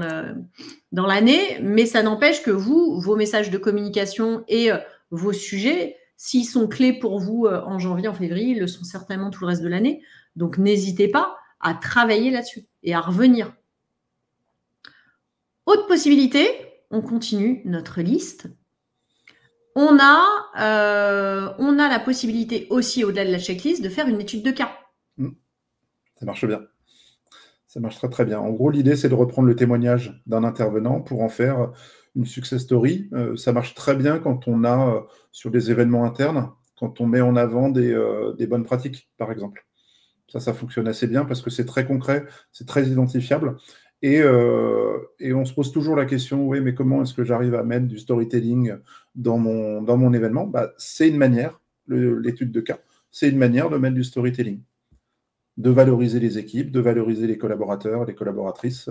l'année, mais ça n'empêche que vous, vos messages de communication et vos sujets, s'ils sont clés pour vous en janvier, en février, ils le sont certainement tout le reste de l'année. Donc, n'hésitez pas à travailler là-dessus et à revenir. Autre possibilité, on continue notre liste. On a la possibilité aussi, au-delà de la checklist, de faire une étude de cas. Ça marche bien. Ça marche très très bien. En gros, l'idée, c'est de reprendre le témoignage d'un intervenant pour en faire une success story. Ça marche très bien quand on a, sur des événements internes, quand on met en avant des bonnes pratiques, par exemple. Ça fonctionne assez bien parce que c'est très concret, c'est très identifiable. Et on se pose toujours la question, oui, mais comment est-ce que j'arrive à mettre du storytelling dans mon événement? C'est une manière, l'étude de cas, c'est une manière de mettre du storytelling, de valoriser les équipes, de valoriser les collaborateurs, les collaboratrices.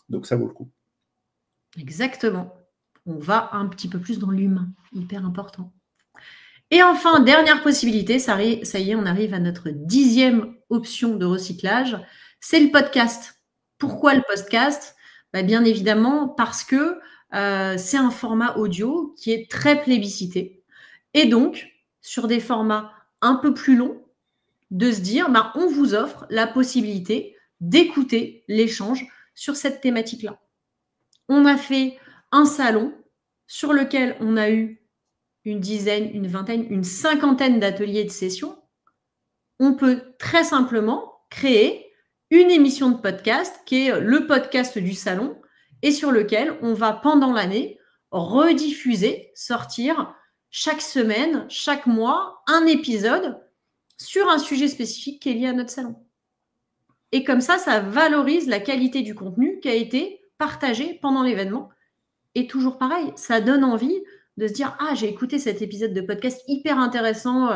Donc, ça vaut le coup. Exactement. On va un petit peu plus dans l'humain, hyper important. Et enfin, dernière possibilité, ça y est, on arrive à notre 10e option de recyclage, c'est le podcast. Pourquoi le podcast? Bien évidemment, parce que c'est un format audio qui est très plébiscité. Et donc, sur des formats un peu plus longs, de se dire, on vous offre la possibilité d'écouter l'échange sur cette thématique-là. On a fait un salon sur lequel on a eu une dizaine, une vingtaine, une cinquantaine d'ateliers de sessions. On peut très simplement créer une émission de podcast qui est le podcast du salon et sur lequel on va pendant l'année rediffuser, sortir chaque semaine, chaque mois, un épisode sur un sujet spécifique qui est lié à notre salon. Et comme ça valorise la qualité du contenu qui a été partagé pendant l'événement. Et toujours pareil, ça donne envie de se dire « Ah, j'ai écouté cet épisode de podcast hyper intéressant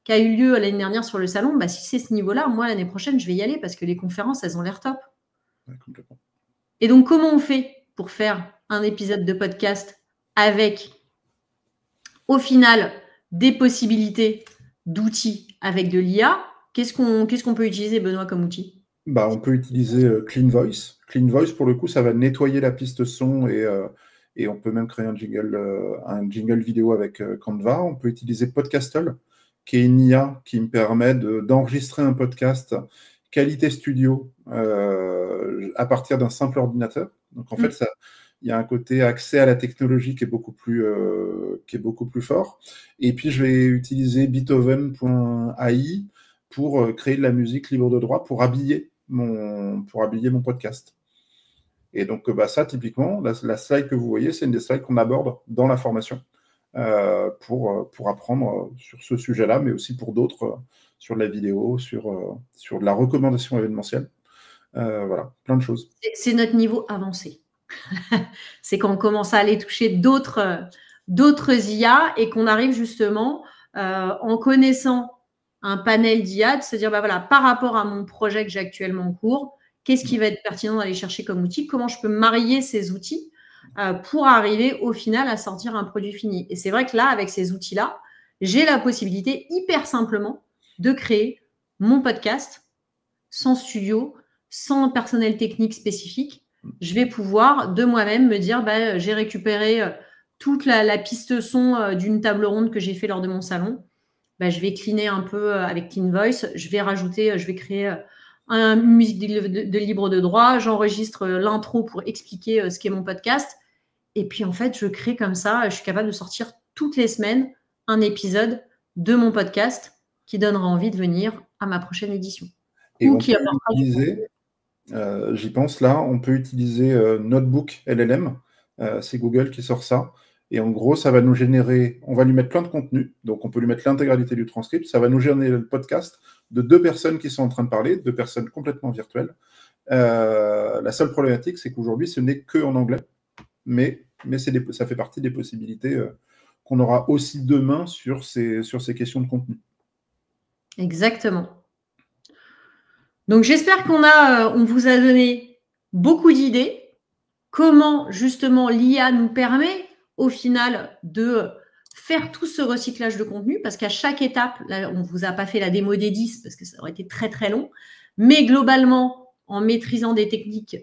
qui a eu lieu l'année dernière sur le salon. Si c'est ce niveau-là, moi, l'année prochaine, je vais y aller parce que les conférences, elles ont l'air top. » Complètement. Et donc, comment on fait pour faire un épisode de podcast avec, au final, des possibilités d'outils avec de l'IA? Qu'est-ce qu'on peut utiliser, Benoît, comme outil? On peut utiliser Clean Voice. Clean Voice, pour le coup, ça va nettoyer la piste son et on peut même créer un jingle vidéo avec Canva. On peut utiliser Podcastle, qui est une IA qui me permet d'enregistrer un podcast qualité studio à partir d'un simple ordinateur. Donc, en fait, il y a un côté accès à la technologie qui est beaucoup plus fort. Et puis, je vais utiliser Beethoven.ai pour créer de la musique libre de droit pour habiller mon podcast. Et donc, ça, typiquement, la slide que vous voyez, c'est une des slides qu'on aborde dans la formation pour apprendre sur ce sujet-là, mais aussi pour d'autres, sur la vidéo, sur de la recommandation événementielle. Voilà, plein de choses. C'est notre niveau avancé. C'est quand on commence à aller toucher d'autres IA et qu'on arrive justement, en connaissant un panel d'IA, de se dire, par rapport à mon projet que j'ai actuellement en cours, qu'est-ce qui va être pertinent d'aller chercher comme outil? Comment je peux marier ces outils pour arriver au final à sortir un produit fini? Et c'est vrai que là, avec ces outils-là, j'ai la possibilité hyper simplement de créer mon podcast sans studio, sans personnel technique spécifique. Je vais pouvoir de moi-même me dire, j'ai récupéré toute la piste son d'une table ronde que j'ai fait lors de mon salon. Je vais cleaner un peu avec Clean Voice. Je vais rajouter, je vais créer une musique de libre de droit. J'enregistre l'intro pour expliquer ce qu'est mon podcast. Et puis, en fait, je crée comme ça. Je suis capable de sortir toutes les semaines un épisode de mon podcast qui donnera envie de venir à ma prochaine édition. Et on peut utiliser, j'y pense là, on peut utiliser Notebook LLM. C'est Google qui sort ça. Et en gros, ça va nous générer, on va lui mettre plein de contenu. Donc, on peut lui mettre l'intégralité du transcript. Ça va nous générer le podcast de 2 personnes qui sont en train de parler, 2 personnes complètement virtuelles. La seule problématique, c'est qu'aujourd'hui, ce n'est que en anglais. Mais ça fait partie des possibilités qu'on aura aussi demain sur ces questions de contenu. Exactement. Donc, j'espère on vous a donné beaucoup d'idées. Comment, justement, l'IA nous permet, au final, de faire tout ce recyclage de contenu, parce qu'à chaque étape, là, on ne vous a pas fait la démo des 10, parce que ça aurait été très, très long, mais globalement, en maîtrisant des techniques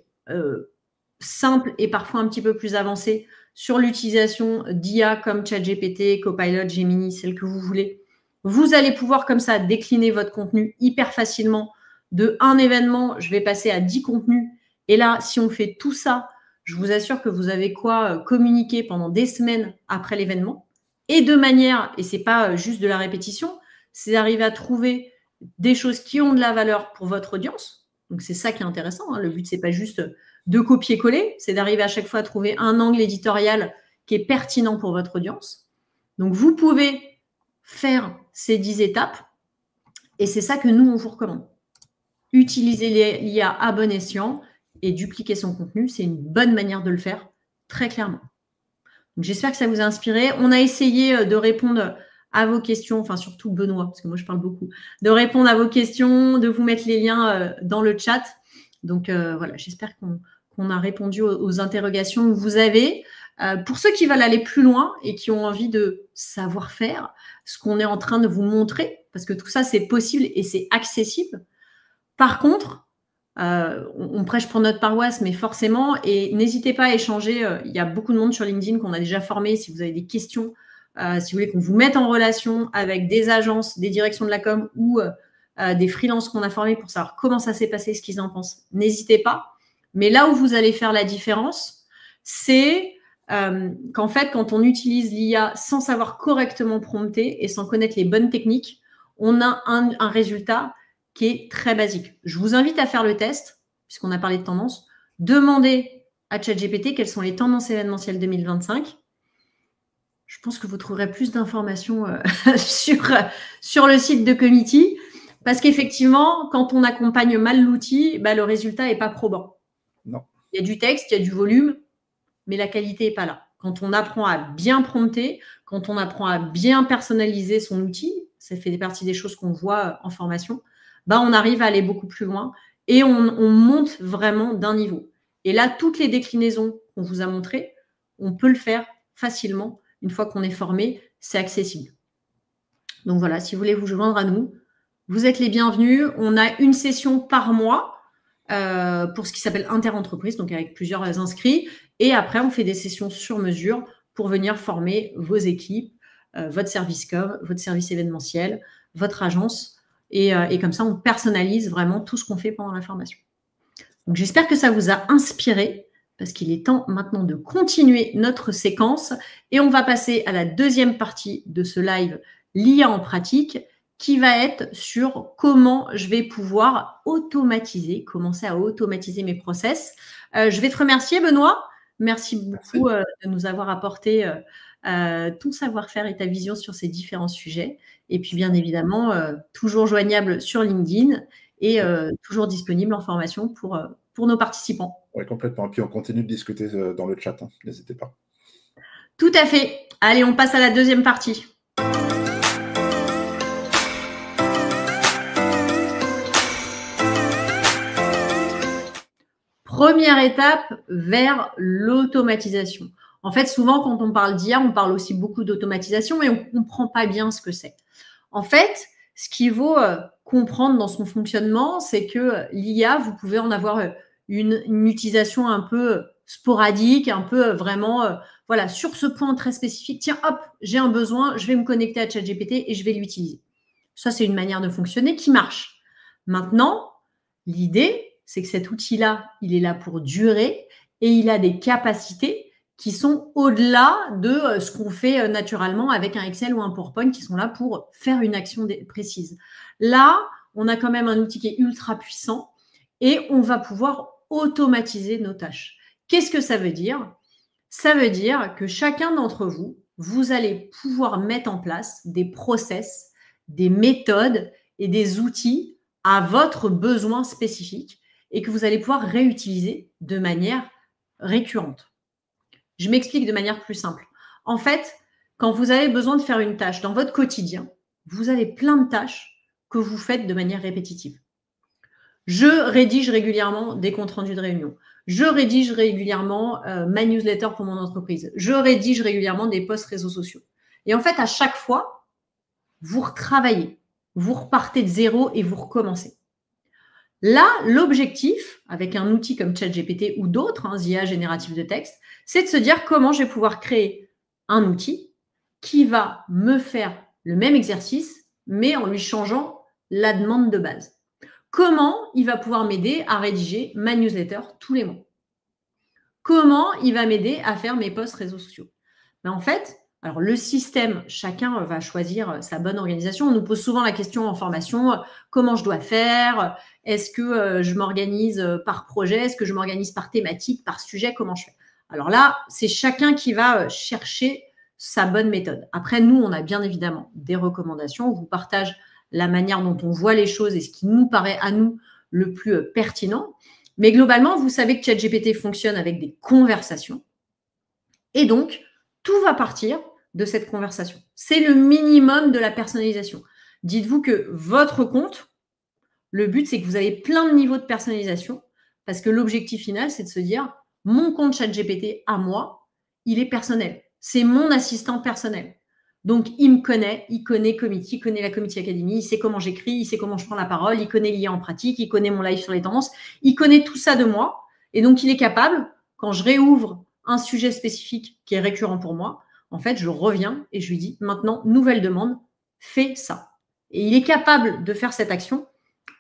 simples et parfois un petit peu plus avancées sur l'utilisation d'IA comme ChatGPT, Copilot, Gemini, celle que vous voulez, vous allez pouvoir comme ça décliner votre contenu hyper facilement. De un événement, je vais passer à 10 contenus. Et là, si on fait tout ça, je vous assure que vous avez quoi communiquer pendant des semaines après l'événement. Et de manière, et ce n'est pas juste de la répétition, c'est d'arriver à trouver des choses qui ont de la valeur pour votre audience. Donc, c'est ça qui est intéressant. Le but, ce n'est pas juste de copier-coller, c'est d'arriver à chaque fois à trouver un angle éditorial qui est pertinent pour votre audience. Donc, vous pouvez faire ces 10 étapes et c'est ça que nous, on vous recommande. Utiliser l'IA à bon escient et dupliquer son contenu, c'est une bonne manière de le faire, très clairement. J'espère que ça vous a inspiré. On a essayé de répondre à vos questions, enfin surtout Benoît, parce que moi je parle beaucoup, de répondre à vos questions, de vous mettre les liens dans le chat. Donc voilà, j'espère qu'on a répondu aux interrogations que vous avez. Pour ceux qui veulent aller plus loin et qui ont envie de savoir faire ce qu'on est en train de vous montrer, parce que tout ça c'est possible et c'est accessible. Par contre, on prêche pour notre paroisse, mais forcément, et n'hésitez pas à échanger. Il y a beaucoup de monde sur LinkedIn qu'on a déjà formé. Si vous avez des questions, si vous voulez qu'on vous mette en relation avec des agences, des directions de la com ou des freelances qu'on a formés pour savoir comment ça s'est passé, ce qu'ils en pensent, n'hésitez pas. Mais là où vous allez faire la différence, c'est qu'en fait, quand on utilise l'IA sans savoir correctement prompter et sans connaître les bonnes techniques, on a un résultat qui est très basique. Je vous invite à faire le test, puisqu'on a parlé de tendances. Demandez à ChatGPT quelles sont les tendances événementielles 2025. Je pense que vous trouverez plus d'informations sur le site de Comity, parce qu'effectivement, quand on accompagne mal l'outil, le résultat n'est pas probant. Non. Il y a du texte, il y a du volume, mais la qualité n'est pas là. Quand on apprend à bien prompter, quand on apprend à bien personnaliser son outil, ça fait partie des choses qu'on voit en formation, on arrive à aller beaucoup plus loin et on monte vraiment d'un niveau. Et là, toutes les déclinaisons qu'on vous a montrées, on peut le faire facilement. Une fois qu'on est formé, c'est accessible. Donc voilà, si vous voulez vous joindre à nous, vous êtes les bienvenus. On a une session par mois pour ce qui s'appelle Interentreprise, donc avec plusieurs inscrits. Et après, on fait des sessions sur mesure pour venir former vos équipes, votre service com, votre service événementiel, votre agence. Et comme ça, on personnalise vraiment tout ce qu'on fait pendant la formation. Donc, j'espère que ça vous a inspiré parce qu'il est temps maintenant de continuer notre séquence et on va passer à la deuxième partie de ce live l'IA en pratique qui va être sur comment je vais pouvoir commencer à automatiser mes process. Je vais te remercier, Benoît. Merci beaucoup de nous avoir apporté ton savoir-faire et ta vision sur ces différents sujets. Et puis, bien évidemment, toujours joignable sur LinkedIn et toujours disponible en formation pour nos participants. Oui, complètement. Et puis, on continue de discuter dans le chat. N'hésitez pas. Tout à fait. Allez, on passe à la deuxième partie. Première étape vers l'automatisation. En fait, souvent, quand on parle d'IA, on parle aussi beaucoup d'automatisation et on ne comprend pas bien ce que c'est. En fait, ce qui vaut comprendre dans son fonctionnement, c'est que l'IA, vous pouvez en avoir une utilisation un peu sporadique, un peu vraiment, voilà, sur ce point très spécifique. Tiens, hop, j'ai un besoin, je vais me connecter à ChatGPT et je vais l'utiliser. Ça, c'est une manière de fonctionner qui marche. Maintenant, l'idée, c'est que cet outil-là, il est là pour durer et il a des capacités qui sont au-delà de ce qu'on fait naturellement avec un Excel ou un PowerPoint, qui sont là pour faire une action précise. Là, on a quand même un outil qui est ultra puissant et on va pouvoir automatiser nos tâches. Qu'est-ce que ça veut dire? Ça veut dire que chacun d'entre vous, vous allez pouvoir mettre en place des process, des méthodes et des outils à votre besoin spécifique et que vous allez pouvoir réutiliser de manière récurrente. Je m'explique de manière plus simple. En fait, quand vous avez besoin de faire une tâche dans votre quotidien, vous avez plein de tâches que vous faites de manière répétitive. Je rédige régulièrement des comptes rendus de réunion. Je rédige régulièrement ma newsletter pour mon entreprise. Je rédige régulièrement des posts réseaux sociaux. Et en fait, à chaque fois, vous retravaillez. Vous repartez de zéro et vous recommencez. Là, l'objectif, avec un outil comme ChatGPT ou d'autres, IA génératifs de texte, c'est de se dire comment je vais pouvoir créer un outil qui va me faire le même exercice, mais en lui changeant la demande de base. Comment il va pouvoir m'aider à rédiger ma newsletter tous les mois? Comment il va m'aider à faire mes posts réseaux sociaux? En fait, alors le système, chacun va choisir sa bonne organisation. On nous pose souvent la question en formation, comment je dois faire? Est-ce que je m'organise par projet? Est-ce que je m'organise par thématique, par sujet? Comment je fais? Alors là, c'est chacun qui va chercher sa bonne méthode. Après, nous, on a bien évidemment des recommandations. On vous partage la manière dont on voit les choses et ce qui nous paraît à nous le plus pertinent. Mais globalement, vous savez que ChatGPT fonctionne avec des conversations. Et donc, tout va partir de cette conversation. C'est le minimum de la personnalisation. Dites-vous que votre compte, le but, c'est que vous avez plein de niveaux de personnalisation parce que l'objectif final, c'est de se dire, mon compte ChatGPT à moi, il est personnel. C'est mon assistant personnel. Donc, il me connaît, il connaît Comity, il connaît la Comity Academy, il sait comment j'écris, il sait comment je prends la parole, il connaît l'IA en pratique, il connaît mon live sur les tendances, il connaît tout ça de moi. Et donc, il est capable, quand je réouvre un sujet spécifique qui est récurrent pour moi, en fait, je reviens et je lui dis, maintenant, nouvelle demande, fais ça. Et il est capable de faire cette action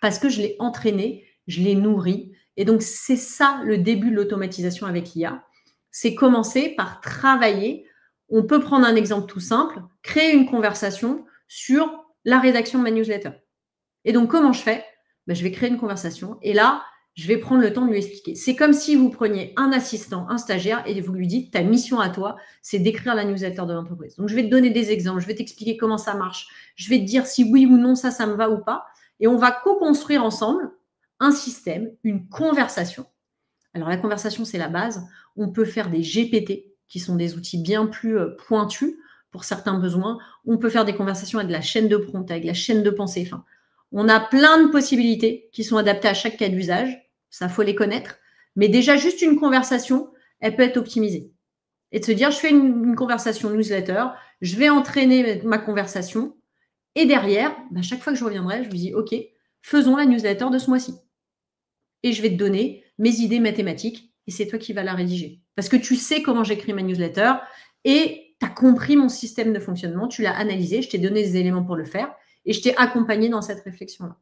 parce que je l'ai entraîné, je l'ai nourri. Et donc, c'est ça le début de l'automatisation avec l'IA. C'est commencer par travailler. On peut prendre un exemple tout simple, créer une conversation sur la rédaction de ma newsletter. Et donc, comment je fais? Je vais créer une conversation et là, je vais prendre le temps de lui expliquer. C'est comme si vous preniez un assistant, un stagiaire et vous lui dites, ta mission à toi, c'est d'écrire la newsletter de l'entreprise. Donc, je vais te donner des exemples, je vais t'expliquer comment ça marche, je vais te dire si oui ou non ça me va ou pas. Et on va co-construire ensemble un système, une conversation. Alors, la conversation, c'est la base. On peut faire des GPT, qui sont des outils bien plus pointus pour certains besoins. On peut faire des conversations avec de la chaîne de prompt, avec la chaîne de pensée. Enfin, on a plein de possibilités qui sont adaptées à chaque cas d'usage. Ça, faut les connaître. Mais déjà, juste une conversation, elle peut être optimisée. Et de se dire, je fais une conversation newsletter, je vais entraîner ma conversation. Et derrière, chaque fois que je reviendrai, je lui dis, OK, faisons la newsletter de ce mois-ci. Et je vais te donner mes idées mathématiques et c'est toi qui vas la rédiger. Parce que tu sais comment j'écris ma newsletter et tu as compris mon système de fonctionnement, tu l'as analysé, je t'ai donné des éléments pour le faire et je t'ai accompagné dans cette réflexion-là.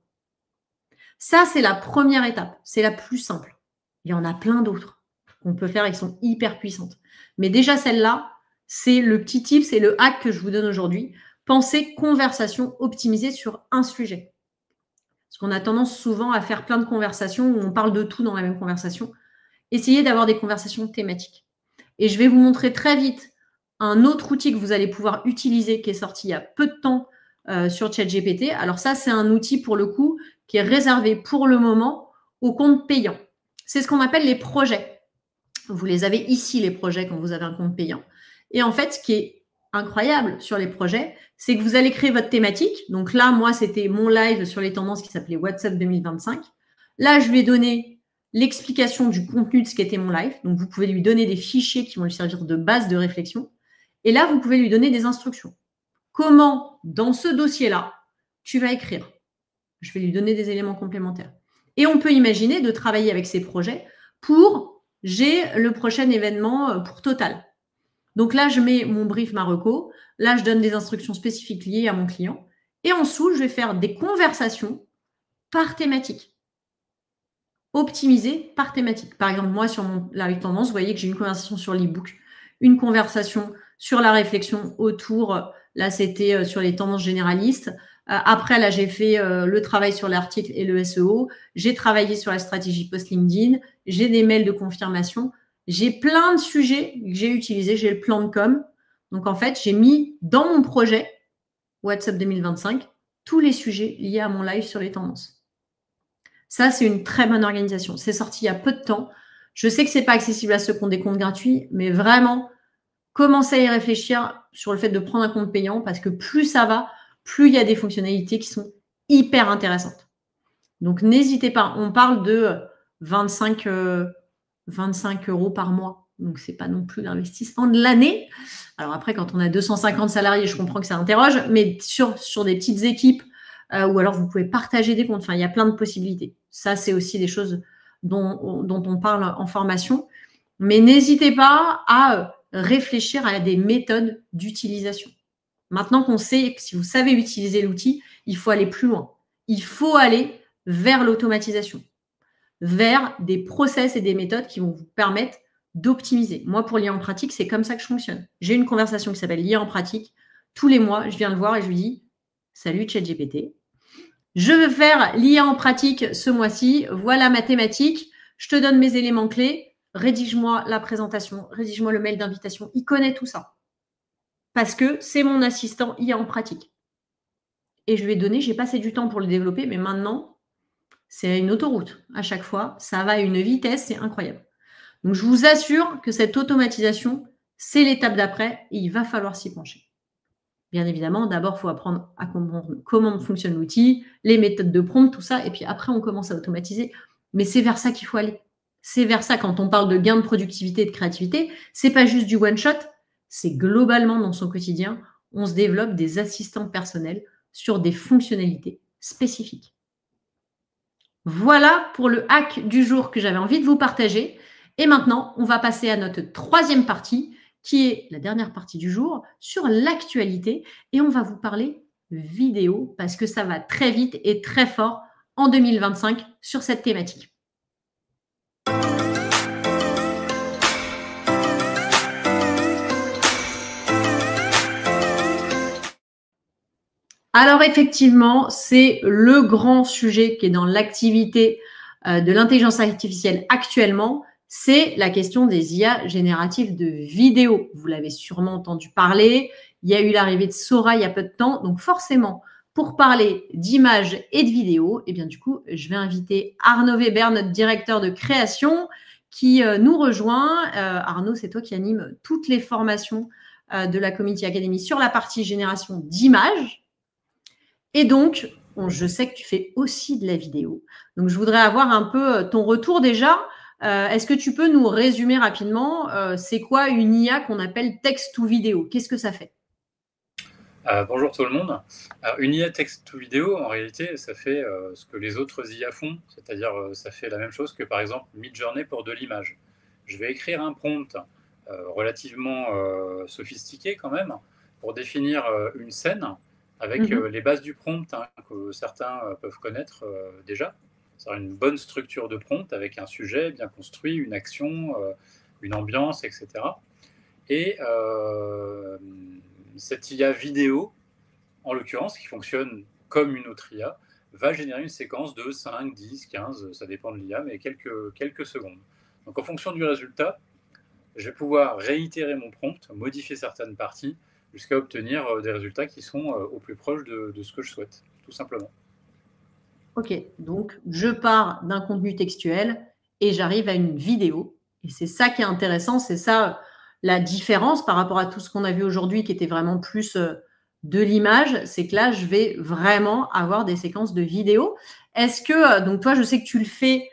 Ça, c'est la première étape, c'est la plus simple. Il y en a plein d'autres qu'on peut faire et qui sont hyper puissantes. Mais déjà, celle-là, c'est le petit tip, c'est le hack que je vous donne aujourd'hui. Pensez conversation optimisée sur un sujet. Parce qu'on a tendance souvent à faire plein de conversations où on parle de tout dans la même conversation. Essayez d'avoir des conversations thématiques. Et je vais vous montrer très vite un autre outil que vous allez pouvoir utiliser qui est sorti il y a peu de temps sur ChatGPT. Alors ça, c'est un outil pour le coup qui est réservé pour le moment aux comptes payants. C'est ce qu'on appelle les projets. Vous les avez ici, les projets, quand vous avez un compte payant. Et en fait, ce qui est incroyable sur les projets, c'est que vous allez créer votre thématique. Donc là, moi, c'était mon live sur les tendances qui s'appelait WhatsApp 2025. Là, je lui ai donné l'explication du contenu de ce qu'était mon live. Donc, vous pouvez lui donner des fichiers qui vont lui servir de base de réflexion. Et là, vous pouvez lui donner des instructions. Comment, dans ce dossier-là, tu vas écrire? Je vais lui donner des éléments complémentaires. Et on peut imaginer de travailler avec ces projets pour j'ai le prochain événement pour Total. Donc là, je mets mon brief Mareco. Là, je donne des instructions spécifiques liées à mon client. Et en dessous, je vais faire des conversations par thématique. Optimisées par thématique. Par exemple, moi, sur mon live tendance, vous voyez que j'ai une conversation sur l'e-book, une conversation sur la réflexion autour, là, c'était sur les tendances généralistes. Après, là, j'ai fait le travail sur l'article et le SEO. J'ai travaillé sur la stratégie post-LinkedIn. J'ai des mails de confirmation. J'ai plein de sujets que j'ai utilisés. J'ai le plan de com. Donc, en fait, j'ai mis dans mon projet WhatsApp 2025 tous les sujets liés à mon live sur les tendances. Ça, c'est une très bonne organisation. C'est sorti il y a peu de temps. Je sais que ce n'est pas accessible à ceux qui ont des comptes gratuits, mais vraiment, commencez à y réfléchir sur le fait de prendre un compte payant parce que plus ça va, plus il y a des fonctionnalités qui sont hyper intéressantes. Donc, n'hésitez pas. On parle de 25 € par mois. Donc, ce n'est pas non plus l'investissement de l'année. Alors après, quand on a 250 salariés, je comprends que ça interroge, mais sur des petites équipes, ou alors vous pouvez partager des comptes. Enfin, il y a plein de possibilités. Ça, c'est aussi des choses dont on parle en formation. Mais n'hésitez pas à réfléchir à des méthodes d'utilisation. Maintenant qu'on sait que si vous savez utiliser l'outil, il faut aller plus loin. Il faut aller vers l'automatisation, vers des process et des méthodes qui vont vous permettre d'optimiser. Moi, pour l'IA en pratique, c'est comme ça que je fonctionne. J'ai une conversation qui s'appelle l'IA en pratique. Tous les mois, je viens le voir et je lui dis « Salut ChatGPT, je veux faire l'IA en pratique ce mois-ci. Voilà ma thématique. Je te donne mes éléments clés. Rédige-moi la présentation, rédige-moi le mail d'invitation. » Il connaît tout ça parce que c'est mon assistant IA en pratique. Et je lui ai donné, j'ai passé du temps pour le développer, mais maintenant, c'est une autoroute. À chaque fois, ça va à une vitesse, c'est incroyable. Donc, je vous assure que cette automatisation, c'est l'étape d'après et il va falloir s'y pencher. Bien évidemment, d'abord, il faut apprendre à comprendre comment fonctionne l'outil, les méthodes de prompt, tout ça, et puis après, on commence à automatiser. Mais c'est vers ça qu'il faut aller. C'est vers ça, quand on parle de gain de productivité et de créativité, c'est pas juste du one-shot, c'est globalement dans son quotidien, on se développe des assistants personnels sur des fonctionnalités spécifiques. Voilà pour le hack du jour que j'avais envie de vous partager. Et maintenant, on va passer à notre troisième partie, qui est la dernière partie du jour, sur l'actualité. Et on va vous parler vidéo, parce que ça va très vite et très fort en 2025 sur cette thématique. Alors effectivement, c'est le grand sujet qui est dans l'activité de l'intelligence artificielle actuellement, c'est la question des IA génératives de vidéos. Vous l'avez sûrement entendu parler, il y a eu l'arrivée de Sora il y a peu de temps, donc forcément, pour parler d'images et de vidéos, eh bien du coup, je vais inviter Arnaud Weber, notre directeur de création, qui nous rejoint. Arnaud, c'est toi qui anime toutes les formations de la Community Academy sur la partie génération d'images. Et donc, je sais que tu fais aussi de la vidéo. Donc, je voudrais avoir un peu ton retour déjà. Est-ce que tu peux nous résumer rapidement, c'est quoi une IA qu'on appelle text-to-vidéo? Qu'est-ce que ça fait? Bonjour tout le monde. Alors, une IA text-to-vidéo, en réalité, ça fait ce que les autres IA font, c'est-à-dire ça fait la même chose que par exemple Midjourney pour de l'image. Je vais écrire un prompt relativement sophistiqué quand même pour définir une scène avec les bases du prompt que certains peuvent connaître déjà. C'est une bonne structure de prompt avec un sujet bien construit, une action, une ambiance, etc. Et cette IA vidéo, en l'occurrence, qui fonctionne comme une autre IA, va générer une séquence de 5, 10, 15, ça dépend de l'IA, mais quelques secondes. Donc en fonction du résultat, je vais pouvoir réitérer mon prompt, modifier certaines parties, jusqu'à obtenir des résultats qui sont au plus proche de ce que je souhaite, tout simplement. Ok, donc je pars d'un contenu textuel et j'arrive à une vidéo. Et c'est ça qui est intéressant, c'est ça la différence par rapport à tout ce qu'on a vu aujourd'hui qui était vraiment plus de l'image, c'est que là, je vais vraiment avoir des séquences de vidéos. Est-ce que, donc toi, je sais que tu le fais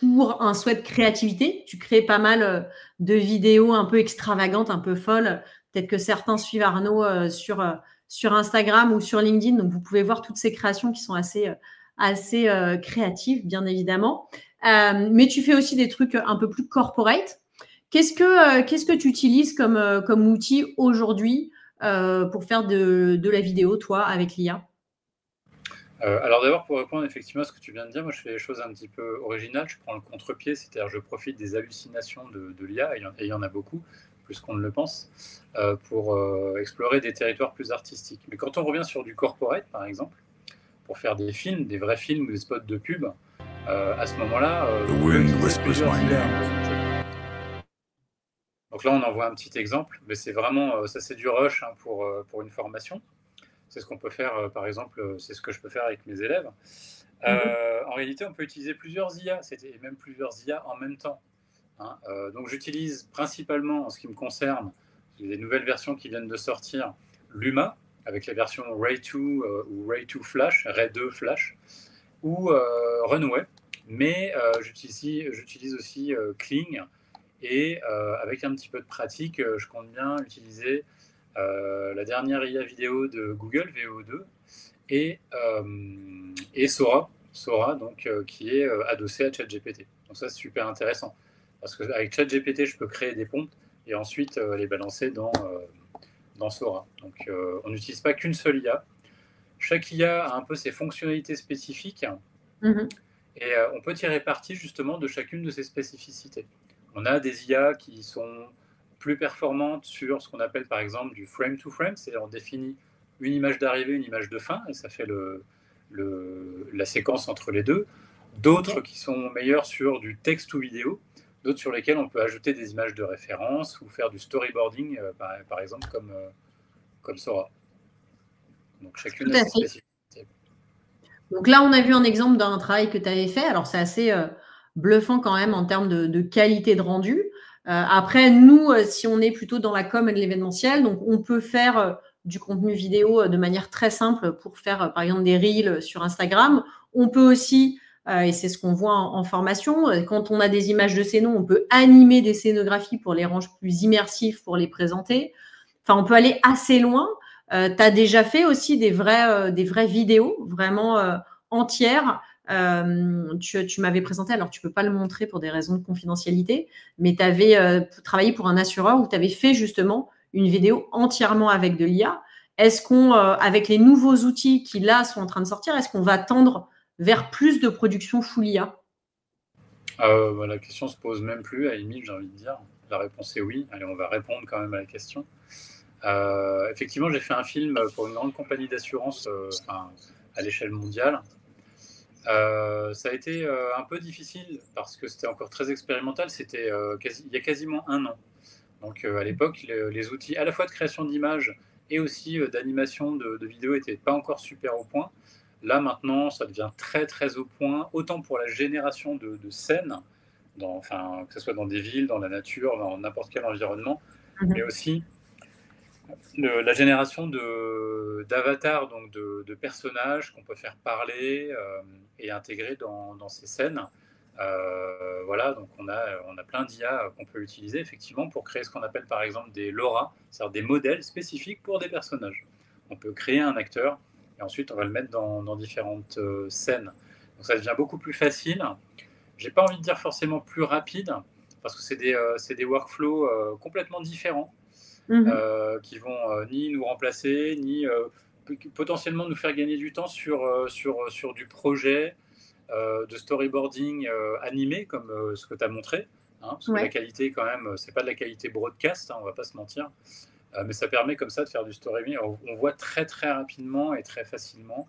pour un souhait de créativité, tu crées pas mal de vidéos un peu extravagantes, un peu folles. Peut-être que certains suivent Arnaud sur sur Instagram ou sur LinkedIn. Donc, vous pouvez voir toutes ces créations qui sont assez créatives, bien évidemment. Mais tu fais aussi des trucs un peu plus corporate. Qu'est-ce que tu utilises comme outil aujourd'hui pour faire de la vidéo, toi, avec l'IA? Alors d'abord, pour répondre effectivement à ce que tu viens de dire, moi je fais des choses un petit peu originales. Je prends le contre-pied, c'est-à-dire je profite des hallucinations de l'IA, et il y en a beaucoup, plus qu'on ne le pense, pour explorer des territoires plus artistiques. Mais quand on revient sur du corporate, par exemple, pour faire des films, des vrais films ou des spots de pub, à ce moment-là, donc là on en voit un petit exemple, mais c'est vraiment, ça c'est du rush hein, pour une formation. C'est ce qu'on peut faire, par exemple, c'est ce que je peux faire avec mes élèves. En réalité, on peut utiliser plusieurs IA, et même plusieurs IA en même temps. Hein. Donc j'utilise principalement, en ce qui me concerne, les nouvelles versions qui viennent de sortir, Luma, avec la version Ray 2 ou Ray 2 Flash, Ray 2 Flash, ou Runway. Mais j'utilise aussi Kling, et avec un petit peu de pratique, je compte bien utiliser la dernière IA vidéo de Google, VO2, et Sora donc, qui est adossé à ChatGPT. Donc ça, c'est super intéressant. Parce qu'avec ChatGPT, je peux créer des prompts et ensuite les balancer dans Sora. Donc on n'utilise pas qu'une seule IA. Chaque IA a un peu ses fonctionnalités spécifiques et on peut tirer parti justement de chacune de ces spécificités. On a des IA qui sont plus performantes sur ce qu'on appelle par exemple du frame to frame, c'est-à-dire on définit une image d'arrivée, une image de fin, et ça fait la séquence entre les deux. D'autres qui sont meilleures sur du texte ou vidéo, d'autres sur lesquelles on peut ajouter des images de référence ou faire du storyboarding, par exemple, comme Sora. Donc chacune a ses spécificités. Donc là, on a vu un exemple d'un travail que tu avais fait. Alors, c'est assez bluffant quand même en termes de qualité de rendu. Après, nous, si on est plutôt dans la com et de l'événementiel, donc on peut faire du contenu vidéo de manière très simple pour faire, par exemple, des reels sur Instagram. On peut aussi, et c'est ce qu'on voit en formation, quand on a des images de scénos, on peut animer des scénographies pour les rendre plus immersifs, pour les présenter. Enfin, on peut aller assez loin. Tu as déjà fait aussi des vraies vidéos vraiment entières. Tu m'avais présenté, alors tu ne peux pas le montrer pour des raisons de confidentialité, mais tu avais travaillé pour un assureur où tu avais fait justement une vidéo entièrement avec de l'IA. Est-ce avec les nouveaux outils qui là sont en train de sortir, est-ce qu'on va tendre vers plus de production full IA? La question ne se pose même plus, à Émile, j'ai envie de dire. La réponse est oui. Allez, on va répondre quand même à la question. Effectivement, j'ai fait un film pour une grande compagnie d'assurance à l'échelle mondiale. Ça a été un peu difficile parce que c'était encore très expérimental. C'était il y a quasiment 1 an. Donc à l'époque, les outils à la fois de création d'images et aussi d'animation de vidéos n'étaient pas encore super au point. Là maintenant, ça devient très très au point, autant pour la génération de scènes, que ce soit dans des villes, dans la nature, dans n'importe quel environnement, mais aussi la génération d'avatars, donc de personnages qu'on peut faire parler et intégrer dans ces scènes. Voilà, donc on a plein d'IA qu'on peut utiliser effectivement pour créer ce qu'on appelle par exemple des LoRa, c'est-à-dire des modèles spécifiques pour des personnages. On peut créer un acteur et ensuite on va le mettre dans différentes scènes. Donc ça devient beaucoup plus facile. J'ai pas envie de dire forcément plus rapide parce que c'est des workflows complètement différents. Qui vont ni nous remplacer, ni potentiellement nous faire gagner du temps sur du projet, de storyboarding animé, comme ce que tu as montré. Hein, parce que la qualité, quand même, c'est pas de la qualité broadcast, hein, on va pas se mentir. Mais ça permet comme ça de faire du storyboarding. On voit très très rapidement et très facilement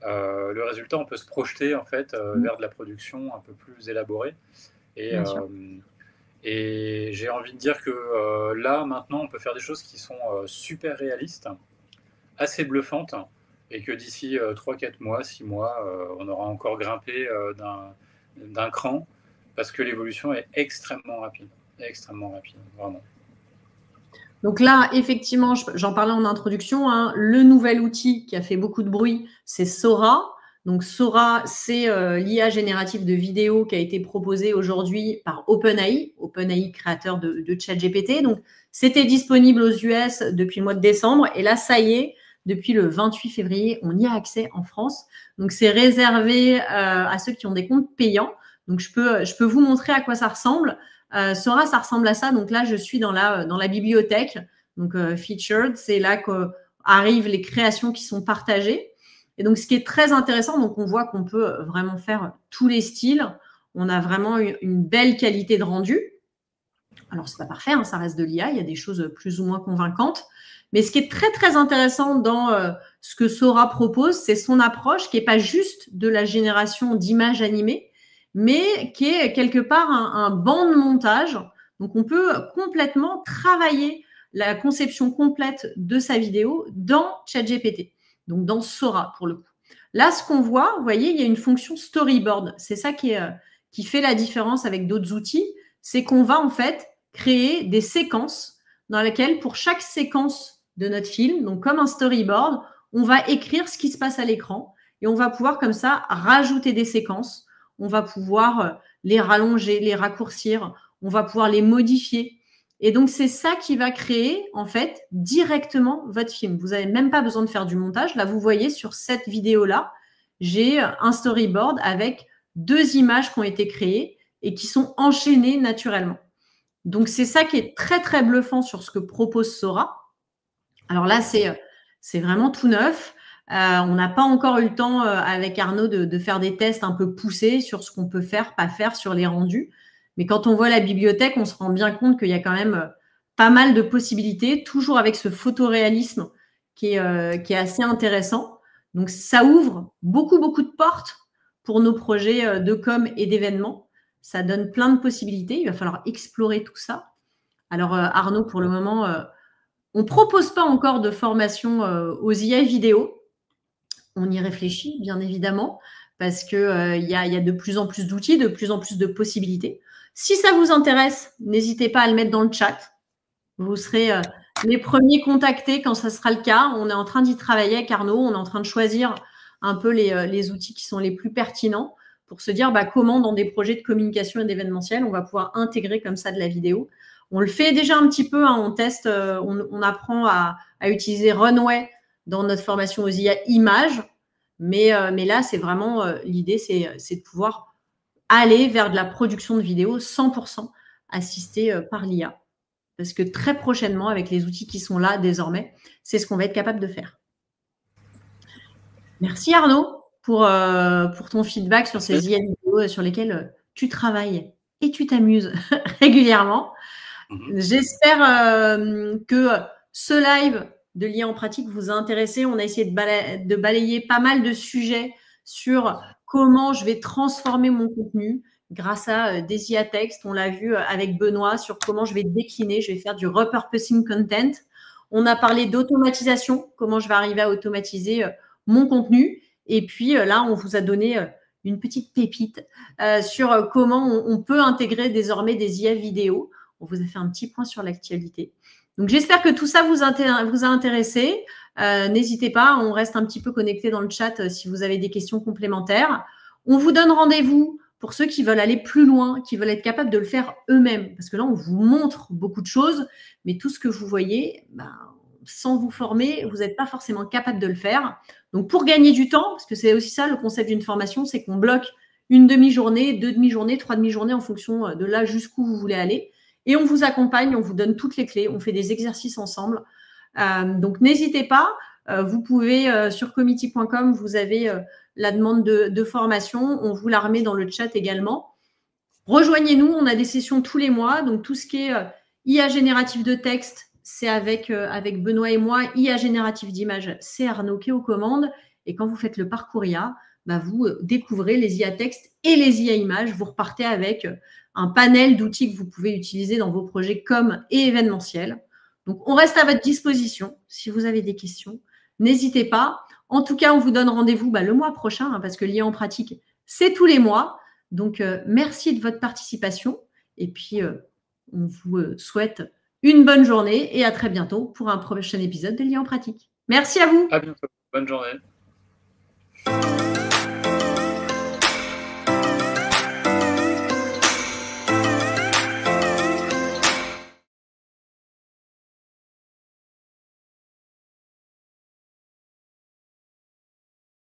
le résultat. On peut se projeter en fait vers de la production un peu plus élaborée. Et j'ai envie de dire que là, maintenant, on peut faire des choses qui sont super réalistes, assez bluffantes, et que d'ici 3-4 mois, 6 mois, on aura encore grimpé d'un cran, parce que l'évolution est extrêmement rapide, vraiment. Donc là, effectivement, j'en parlais en introduction, hein, le nouvel outil qui a fait beaucoup de bruit, c'est Sora. Donc Sora, c'est l'IA générative de vidéo qui a été proposée aujourd'hui par OpenAI, créateur de ChatGPT. Donc c'était disponible aux US depuis le mois de décembre. Et là, ça y est, depuis le 28 février. On y a accès en France. Donc, c'est réservé à ceux qui ont des comptes payants. Donc, je peux vous montrer à quoi ça ressemble. Sora, ça ressemble à ça. Donc là, je suis dans la bibliothèque. Donc, featured, c'est là qu'arrivent les créations qui sont partagées. Et donc, ce qui est très intéressant, donc on voit qu'on peut vraiment faire tous les styles. On a vraiment une belle qualité de rendu. Alors, c'est pas parfait, hein, ça reste de l'IA. Il y a des choses plus ou moins convaincantes. Mais ce qui est très, très intéressant dans ce que Sora propose, c'est son approche qui n'est pas juste de la génération d'images animées, mais qui est quelque part un banc de montage. Donc, on peut complètement travailler la conception complète de sa vidéo dans ChatGPT, donc dans Sora pour le coup. Là, ce qu'on voit, vous voyez, il y a une fonction storyboard. C'est ça qui fait la différence avec d'autres outils, c'est qu'on va en fait créer des séquences dans lesquelles, pour chaque séquence de notre film, donc comme un storyboard, on va écrire ce qui se passe à l'écran et on va pouvoir comme ça rajouter des séquences. On va pouvoir les rallonger, les raccourcir, on va pouvoir les modifier. Et donc, c'est ça qui va créer, en fait, directement votre film. Vous n'avez même pas besoin de faire du montage. Là, vous voyez sur cette vidéo-là, j'ai un storyboard avec 2 images qui ont été créées et qui sont enchaînées naturellement. Donc, c'est ça qui est très, très bluffant sur ce que propose Sora. Alors là, c'est vraiment tout neuf. On n'a pas encore eu le temps avec Arnaud de faire des tests un peu poussés sur ce qu'on peut faire, pas faire sur les rendus. Mais quand on voit la bibliothèque, on se rend bien compte qu'il y a quand même pas mal de possibilités, toujours avec ce photoréalisme qui est assez intéressant. Donc, ça ouvre beaucoup, beaucoup de portes pour nos projets de com et d'événements. Ça donne plein de possibilités. Il va falloir explorer tout ça. Alors, Arnaud, pour le moment, on ne propose pas encore de formation aux IA vidéo. On y réfléchit, bien évidemment, parce qu'il y a de plus en plus d'outils, de plus en plus de possibilités. Si ça vous intéresse, n'hésitez pas à le mettre dans le chat. Vous serez les premiers contactés quand ça sera le cas. On est en train d'y travailler avec Arnaud. On est en train de choisir un peu les outils qui sont les plus pertinents pour se dire comment, dans des projets de communication et d'événementiel, on va pouvoir intégrer comme ça de la vidéo. On le fait déjà un petit peu. Hein, on teste, on apprend à utiliser Runway dans notre formation aux IA images. Mais là, c'est vraiment l'idée, c'est de pouvoir aller vers de la production de vidéos 100% assistée par l'IA. Parce que très prochainement, avec les outils qui sont là désormais, c'est ce qu'on va être capable de faire. Merci Arnaud pour ton feedback sur ces IA vidéos sur lesquelles tu travailles et tu t'amuses régulièrement. J'espère que ce live de l'IA en pratique vous a intéressé. On a essayé de balayer pas mal de sujets sur comment je vais transformer mon contenu grâce à des IA textes. On l'a vu avec Benoît sur comment je vais décliner, je vais faire du repurposing content. On a parlé d'automatisation, comment je vais arriver à automatiser mon contenu. Et puis là, on vous a donné une petite pépite sur comment on peut intégrer désormais des IA vidéo. On vous a fait un petit point sur l'actualité. Donc, j'espère que tout ça vous a intéressé. N'hésitez pas, on reste un petit peu connecté dans le chat si vous avez des questions complémentaires. On vous donne rendez-vous pour ceux qui veulent aller plus loin, qui veulent être capables de le faire eux-mêmes. Parce que là, on vous montre beaucoup de choses, mais tout ce que vous voyez, sans vous former, vous n'êtes pas forcément capable de le faire. Donc, pour gagner du temps, parce que c'est aussi ça le concept d'une formation, c'est qu'on bloque une demi-journée, 2 demi-journées, 3 demi-journées en fonction de là jusqu'où vous voulez aller. Et on vous accompagne, on vous donne toutes les clés, on fait des exercices ensemble. Donc, n'hésitez pas. Vous pouvez, sur committee.com, vous avez la demande de formation. On vous la remet dans le chat également. Rejoignez-nous, on a des sessions tous les mois. Donc, tout ce qui est IA génératif de texte, c'est avec Benoît et moi. IA génératif d'image, c'est Arnaud qui est aux commandes. Et quand vous faites le parcours IA, vous découvrez les IA textes et les IA images. Vous repartez avec un panel d'outils que vous pouvez utiliser dans vos projets com et événementiels. Donc, on reste à votre disposition si vous avez des questions. N'hésitez pas. En tout cas, on vous donne rendez-vous le mois prochain parce que l'IA en pratique, c'est tous les mois. Donc, merci de votre participation. Et puis, on vous souhaite une bonne journée et à très bientôt pour un prochain épisode de l'IA en pratique. Merci à vous. À bientôt. Bonne journée.